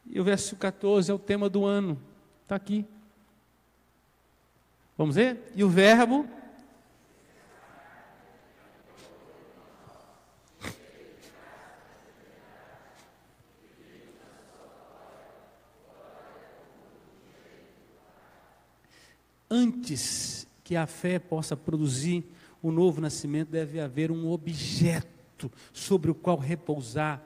E o verso 14 é o tema do ano, está aqui. Vamos ver? E o verbo... Antes que a fé possa produzir o novo nascimento, deve haver um objeto sobre o qual repousar,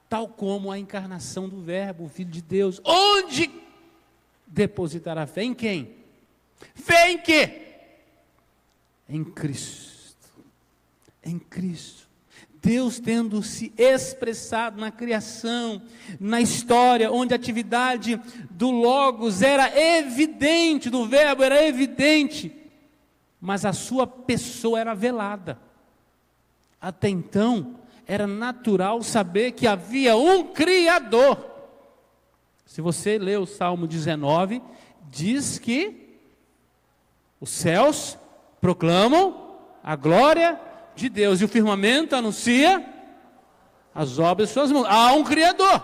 tal como a encarnação do Verbo, o Filho de Deus. Onde depositar a fé? Em quem? Fé em quê? Em Cristo. Em Cristo. Deus tendo se expressado na criação, na história, onde a atividade do Logos era evidente, do Verbo era evidente, mas a sua pessoa era velada. Até então, era natural saber que havia um Criador. Se você ler o Salmo 19, diz que os céus proclamam a glória de Deus, e o firmamento anuncia as obras de suas mãos. Há um Criador.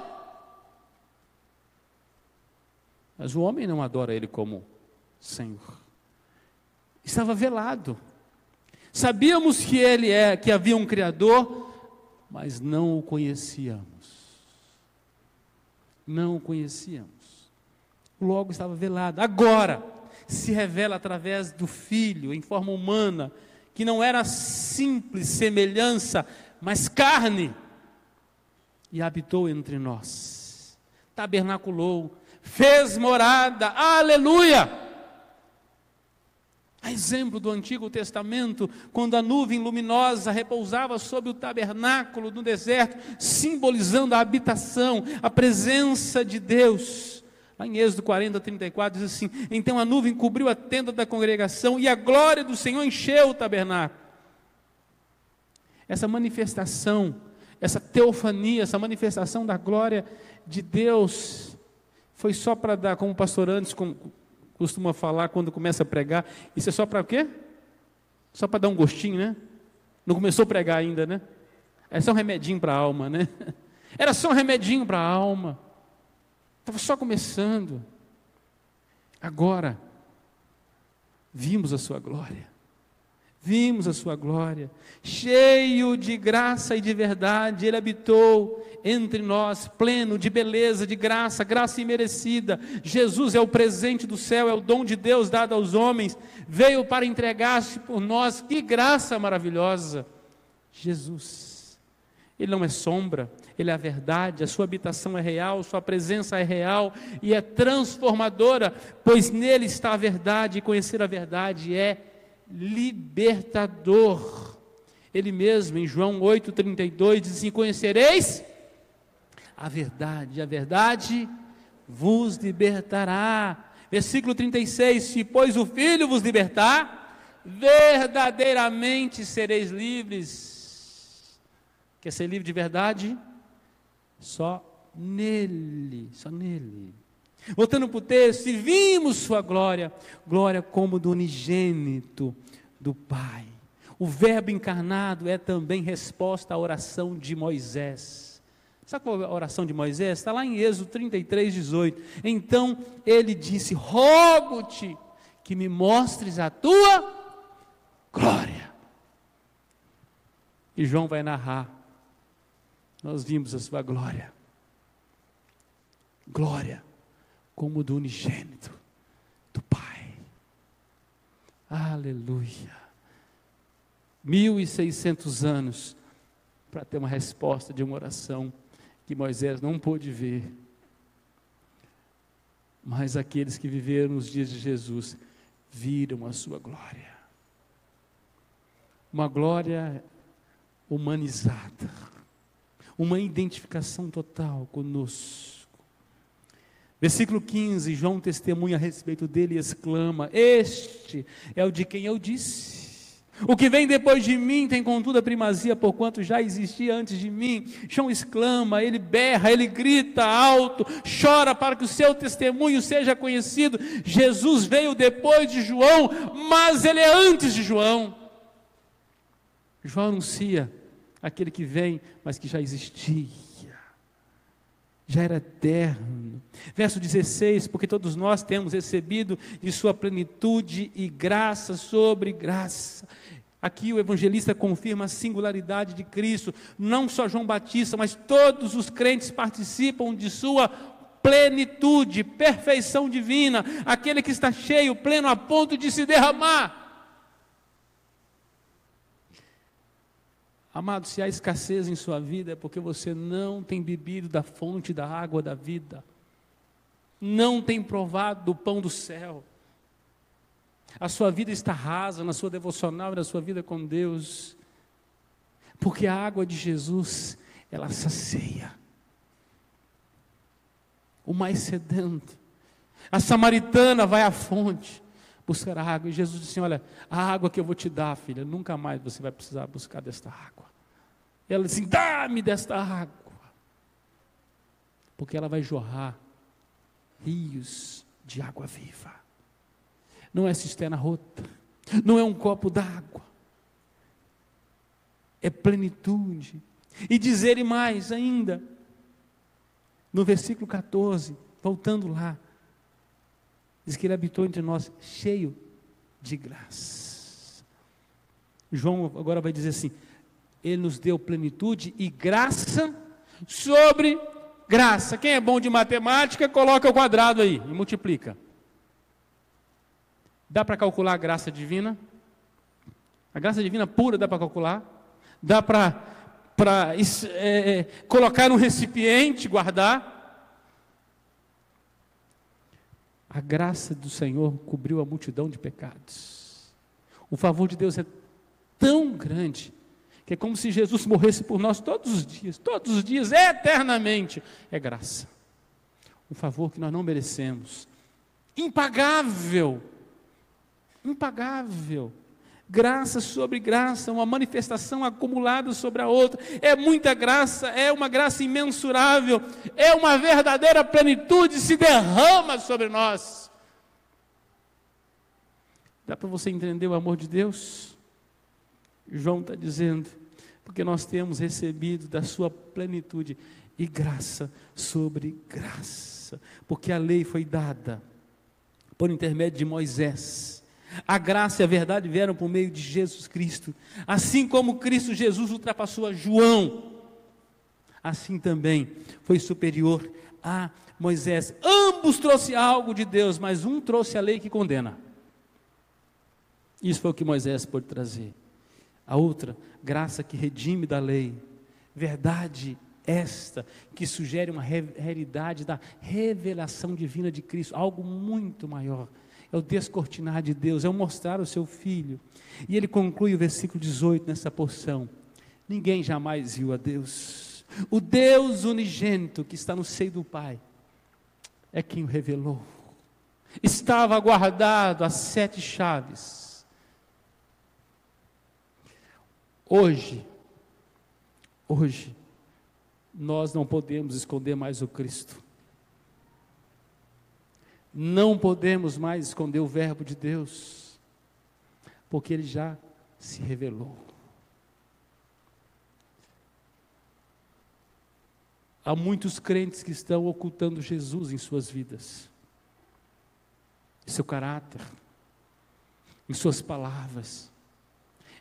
Mas o homem não adora Ele como Senhor. Estava velado. Sabíamos que havia um Criador, mas não o conhecíamos. Não o conhecíamos. Logo estava velado. Agora se revela através do Filho, em forma humana, que não era simples semelhança, mas carne, e habitou entre nós, tabernaculou, fez morada, aleluia! A exemplo do Antigo Testamento, quando a nuvem luminosa repousava sobre o tabernáculo no deserto, simbolizando a habitação, a presença de Deus. Lá em Êxodo 40, 34, diz assim: então a nuvem cobriu a tenda da congregação e a glória do Senhor encheu o tabernáculo. Essa manifestação, essa teofania, essa manifestação da glória de Deus, foi só para dar, como o pastor Andes costuma falar quando começa a pregar, isso é só para o quê? Só para dar um gostinho, né? Não começou a pregar ainda, né? É só um remedinho para a alma, né? Era só um remedinho para a alma. Estava só começando. Agora, vimos a sua glória. Vimos a sua glória. Cheio de graça e de verdade, Ele habitou entre nós, pleno de beleza, de graça, graça imerecida. Jesus é o presente do céu, é o dom de Deus dado aos homens. Veio para entregar-se por nós. Que graça maravilhosa. Jesus. Ele não é sombra, Ele é a verdade, a sua habitação é real, sua presença é real e é transformadora, pois nele está a verdade, e conhecer a verdade é libertador. Ele mesmo, em João 8,32, diz assim: conhecereis a verdade vos libertará. Versículo 36, se pois o Filho vos libertar, verdadeiramente sereis livres. Quer ser livre de verdade? Só nele, só nele. Voltando para o texto, e vimos sua glória, glória como do unigênito do Pai. O Verbo encarnado é também resposta à oração de Moisés. Sabe qual é a oração de Moisés? Está lá em Êxodo 33, 18. Então ele disse: rogo-te que me mostres a tua glória. E João vai narrar. Nós vimos a sua glória. Glória como do unigênito do Pai. Aleluia. 1600 anos para ter uma resposta de uma oração que Moisés não pôde ver. Mas aqueles que viveram nos dias de Jesus viram a sua glória. Uma glória humanizada. Uma identificação total conosco. Versículo 15, João testemunha a respeito dele e exclama: este é o de quem eu disse. O que vem depois de mim tem contudo a primazia, porquanto já existia antes de mim. João exclama, ele berra, ele grita alto, chora para que o seu testemunho seja conhecido. Jesus veio depois de João, mas ele é antes de João. João anuncia aquele que vem, mas que já existia, já era eterno. Verso 16, porque todos nós temos recebido de sua plenitude e graça sobre graça. Aqui o evangelista confirma a singularidade de Cristo. Não só João Batista, mas todos os crentes participam de sua plenitude, perfeição divina. Aquele que está cheio, pleno, a ponto de se derramar. Amado, se há escassez em sua vida, é porque você não tem bebido da fonte da água da vida, não tem provado do pão do céu. A sua vida está rasa na sua devocional e na sua vida com Deus. Porque a água de Jesus, ela sacia o mais sedento. A samaritana vai à fonte buscar água, e Jesus disse: olha, a água que eu vou te dar, filha, nunca mais você vai precisar buscar desta água. Ela disse: dá-me desta água, porque ela vai jorrar rios de água viva. Não é cisterna rota, não é um copo d'água, é plenitude. E dizer mais ainda, no versículo 14, voltando lá, diz que ele habitou entre nós cheio de graça. João agora vai dizer assim: ele nos deu plenitude e graça sobre graça. Quem é bom de matemática, coloca o quadrado aí e multiplica. Dá para calcular a graça divina? A graça divina pura dá para calcular? Dá para colocar num recipiente, guardar? A graça do Senhor cobriu a multidão de pecados. O favor de Deus é tão grande, que é como se Jesus morresse por nós todos os dias, eternamente. É graça. Um favor que nós não merecemos. Impagável. Impagável. Graça sobre graça, uma manifestação acumulada sobre a outra. É muita graça, é uma graça imensurável, é uma verdadeira plenitude, se derrama sobre nós. Dá para você entender o amor de Deus? João está dizendo, porque nós temos recebido da sua plenitude, e graça sobre graça, porque a lei foi dada por intermédio de Moisés. A graça e a verdade vieram por meio de Jesus Cristo. Assim como Cristo Jesus ultrapassou a João, assim também foi superior a Moisés. Ambos trouxeram algo de Deus, mas um trouxe a lei que condena. Isso foi o que Moisés pôde trazer. A outra, graça que redime da lei. Verdade esta, que sugere uma realidade da revelação divina de Cristo, algo muito maior. É o descortinar de Deus, é o mostrar o seu Filho. E ele conclui o versículo 18 nessa porção: ninguém jamais viu a Deus. O Deus unigênito que está no seio do Pai é quem o revelou. Estava guardado as 7 chaves. Hoje, nós não podemos esconder mais o Cristo. Não podemos mais esconder o verbo de Deus, porque ele já se revelou. Há muitos crentes que estão ocultando Jesus em suas vidas, em seu caráter, em suas palavras,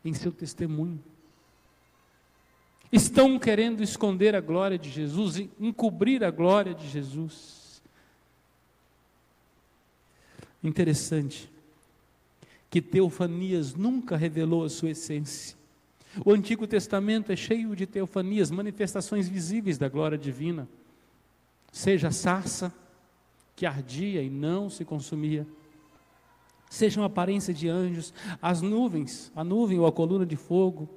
em seu testemunho. Estão querendo esconder a glória de Jesus, encobrir a glória de Jesus. Interessante que Teofanias nunca revelou a sua essência. O Antigo Testamento é cheio de teofanias, manifestações visíveis da glória divina. Seja a sarça, que ardia e não se consumia, seja uma aparência de anjos, as nuvens, a nuvem ou a coluna de fogo,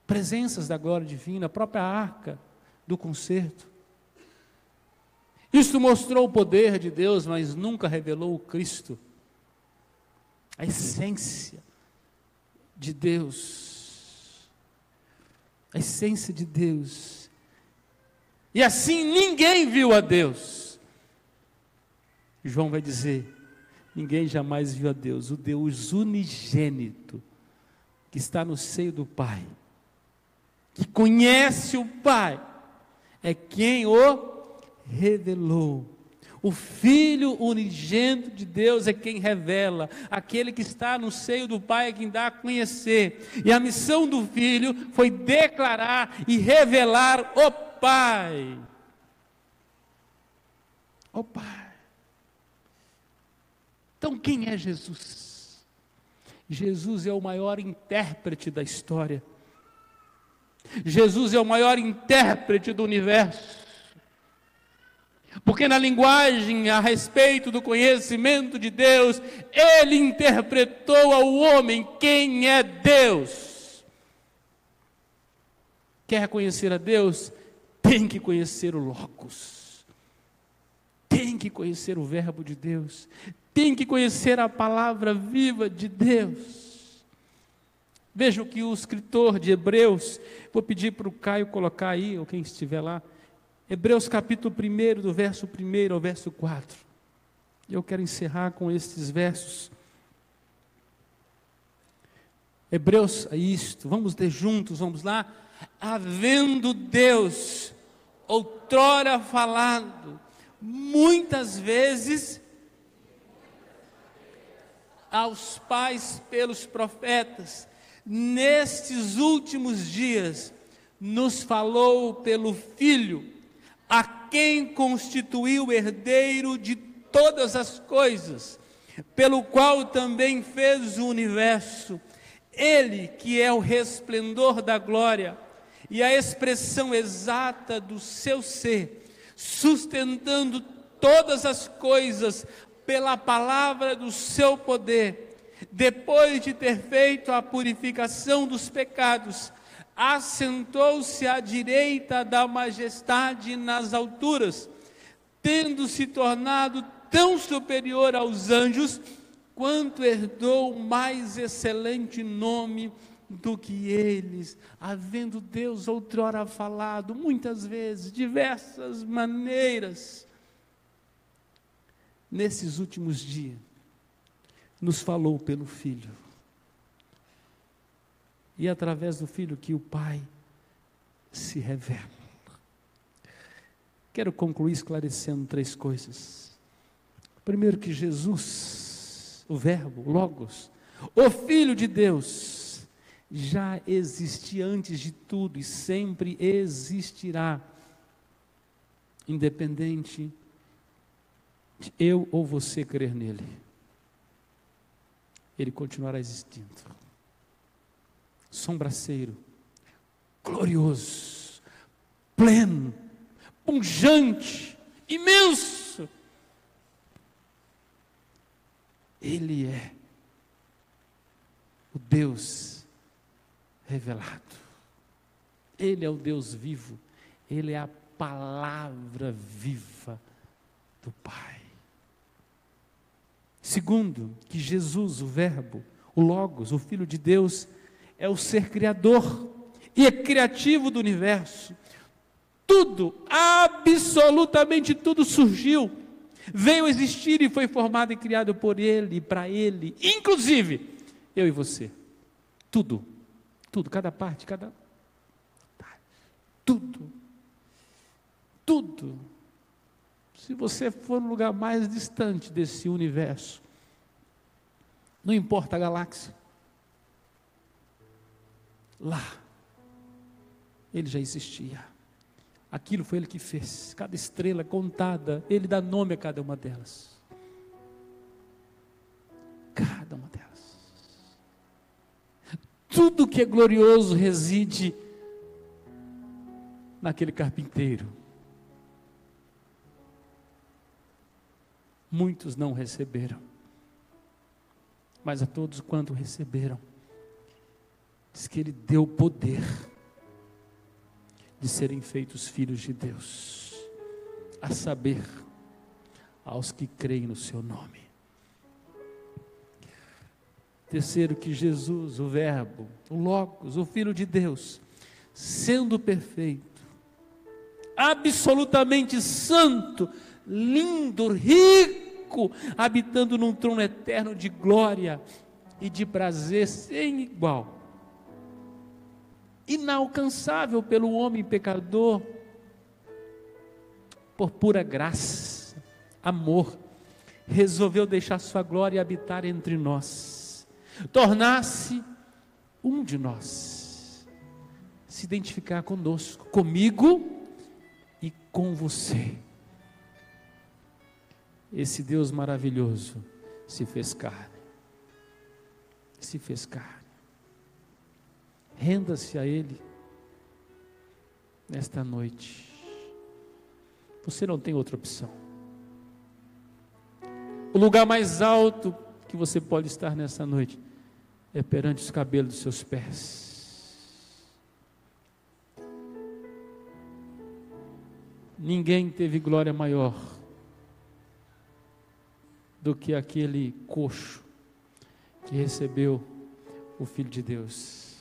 presenças da glória divina, a própria arca do concerto. Isso mostrou o poder de Deus, mas nunca revelou o Cristo, a essência de Deus, a essência de Deus. E assim ninguém viu a Deus. João vai dizer: ninguém jamais viu a Deus, o Deus unigênito, que está no seio do Pai, que conhece o Pai, é quem o revelou. O Filho unigênito de Deus é quem revela. Aquele que está no seio do Pai é quem dá a conhecer. E a missão do Filho foi declarar e revelar o Pai. O Pai. Então quem é Jesus? Jesus é o maior intérprete da história. Jesus é o maior intérprete do universo. Porque na linguagem a respeito do conhecimento de Deus, ele interpretou ao homem quem é Deus. Quer conhecer a Deus? Tem que conhecer o Logos. Tem que conhecer o Verbo de Deus. Tem que conhecer a palavra viva de Deus. Veja o que o escritor de Hebreus, vou pedir para o Caio colocar aí, ou quem estiver lá, Hebreus capítulo 1, do verso 1 ao verso 4. Eu quero encerrar com estes versos. Hebreus, é isto, vamos ler juntos, vamos lá. Havendo Deus outrora falado, muitas vezes, aos pais pelos profetas, nestes últimos dias, nos falou pelo Filho, a quem constituiu herdeiro de todas as coisas, pelo qual também fez o universo, Ele que é o resplendor da glória e a expressão exata do seu ser, sustentando todas as coisas pela palavra do seu poder, depois de ter feito a purificação dos pecados, assentou-se à direita da majestade nas alturas, tendo se tornado tão superior aos anjos, quanto herdou mais excelente nome do que eles, havendo Deus outrora falado, muitas vezes, diversas maneiras, nesses últimos dias, nos falou pelo Filho. E através do Filho que o Pai se revela. Quero concluir esclarecendo 3 coisas. Primeiro, que Jesus, o Verbo, o Logos, o Filho de Deus, já existia antes de tudo e sempre existirá, independente de eu ou você crer nele. Ele continuará existindo. Sombraceiro, glorioso, pleno, pungente, imenso. Ele é o Deus revelado. Ele é o Deus vivo. Ele é a palavra viva do Pai. Segundo, que Jesus, o Verbo, o Logos, o Filho de Deus, é o ser criador e é criativo do universo. Tudo, absolutamente tudo surgiu, veio existir e foi formado e criado por Ele e para Ele, inclusive eu e você. Tudo, cada parte, tudo. Se você for no lugar mais distante desse universo, não importa a galáxia, lá, Ele já existia. Aquilo foi Ele que fez. Cada estrela contada, Ele dá nome a cada uma delas. Cada uma delas. Tudo que é glorioso reside naquele carpinteiro. Muitos não receberam, mas a todos quanto receberam, diz que Ele deu poder de serem feitos filhos de Deus, a saber, aos que creem no seu nome. Terceiro, que Jesus, o Verbo, o Logos, o Filho de Deus, sendo perfeito, absolutamente santo, lindo, rico, habitando num trono eterno de glória e de prazer sem igual, inalcançável pelo homem pecador, por pura graça, amor, resolveu deixar sua glória e habitar entre nós, tornar-se um de nós, se identificar conosco, comigo e com você. Esse Deus maravilhoso se fez carne. Renda-se a Ele nesta noite. Você não tem outra opção. O lugar mais alto que você pode estar nessa noite é perante os cabelos dos seus pés. Ninguém teve glória maior do que aquele coxo que recebeu o Filho de Deus.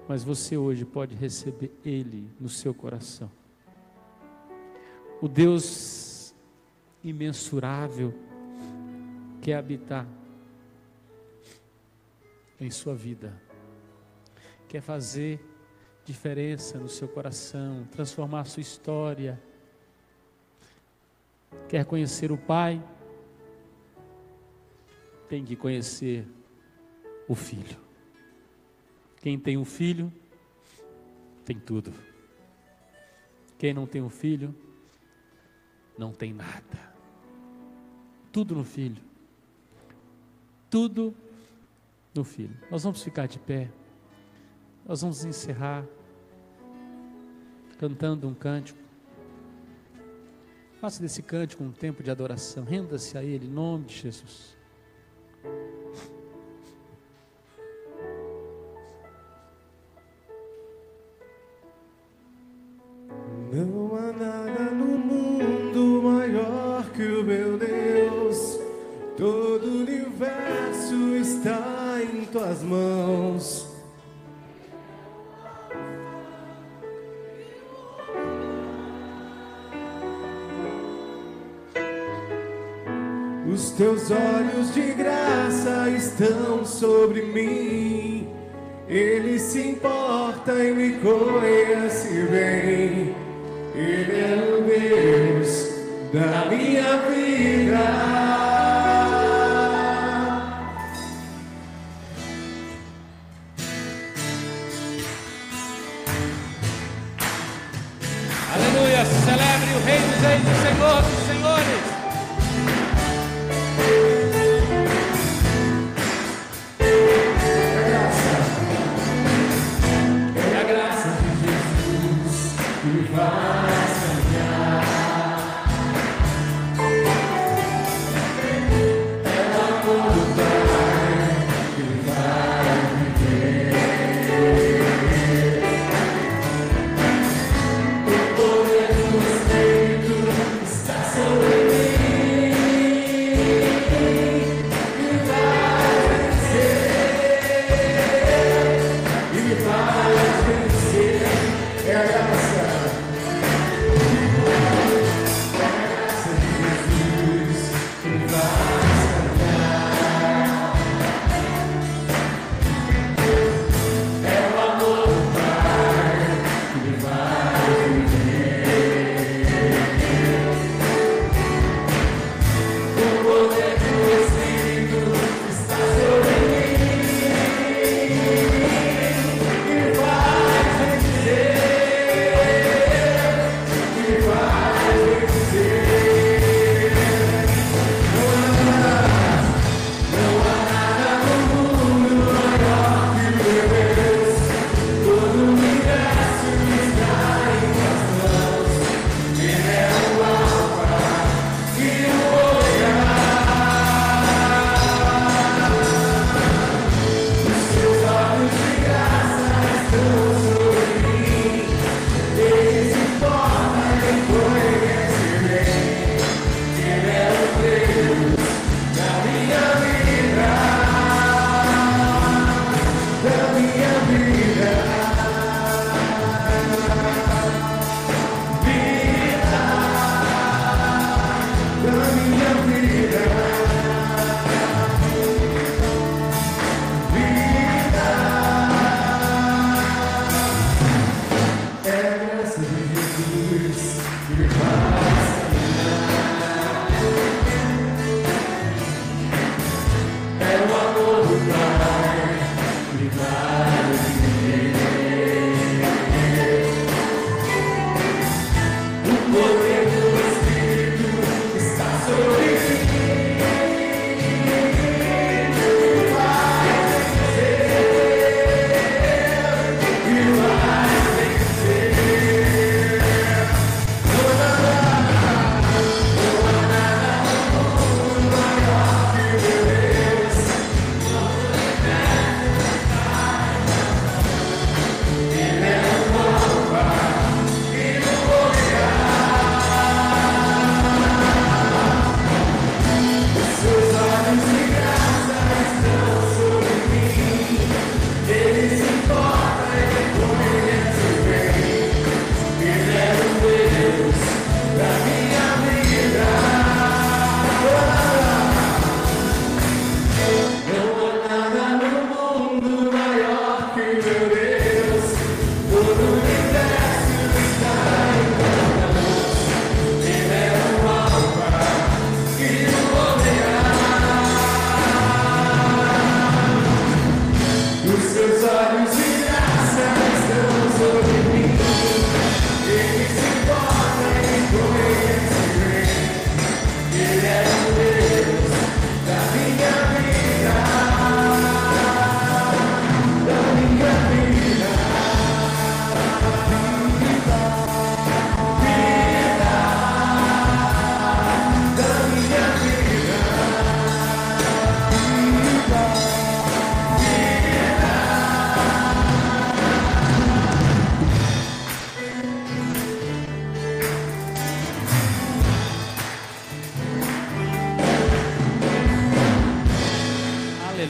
Mas você hoje pode receber Ele no seu coração. O Deus imensurável quer habitar em sua vida, quer fazer diferença no seu coração, transformar a sua história. Quer conhecer o Pai? Tem que conhecer o Filho. Quem tem um filho, tem tudo. Quem não tem um filho, não tem nada. Tudo no Filho. Tudo no Filho. Nós vamos ficar de pé. Nós vamos encerrar cantando um cântico. Faça desse cântico um tempo de adoração. Renda-se a Ele, em nome de Jesus. Não há nada no mundo maior que o meu Deus. Todo o universo está em tuas mãos. Os teus olhos de graça estão sobre mim. Ele se importa e me conhece bem. Ele é o Deus da minha vida. Aleluia, celebre o Rei dos Reis e Senhor dos Senhores.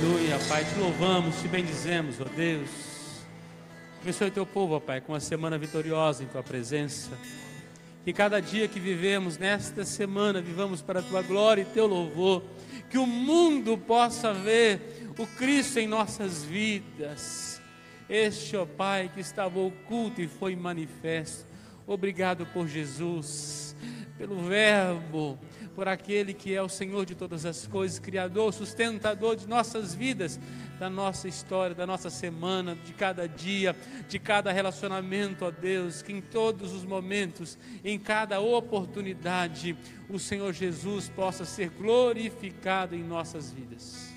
Aleluia, Pai, te louvamos, te bendizemos, ó Deus. Abençoe o teu povo, ó Pai, com uma semana vitoriosa em tua presença. Que cada dia que vivemos nesta semana, vivamos para a tua glória e teu louvor. Que o mundo possa ver o Cristo em nossas vidas. Este, ó Pai, que estava oculto e foi manifesto. Obrigado por Jesus, pelo Verbo, por aquele que é o Senhor de todas as coisas, Criador, sustentador de nossas vidas, da nossa história, da nossa semana, de cada dia, de cada relacionamento, ó Deus, que em todos os momentos, em cada oportunidade, o Senhor Jesus possa ser glorificado em nossas vidas.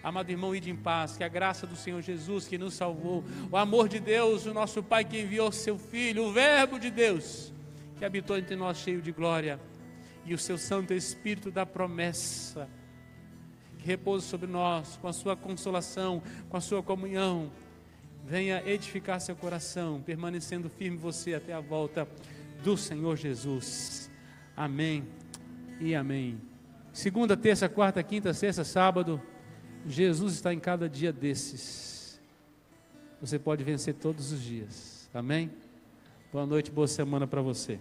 Amado irmão, ide em paz, que a graça do Senhor Jesus que nos salvou, o amor de Deus, o nosso Pai que enviou seu Filho, o Verbo de Deus, que habitou entre nós cheio de glória, e o seu Santo Espírito da promessa, que repousa sobre nós, com a sua consolação, com a sua comunhão, venha edificar seu coração, permanecendo firme você até a volta do Senhor Jesus. Amém e amém. Segunda, terça, quarta, quinta, sexta, sábado, Jesus está em cada dia desses. Você pode vencer todos os dias. Amém? Boa noite, boa semana para você.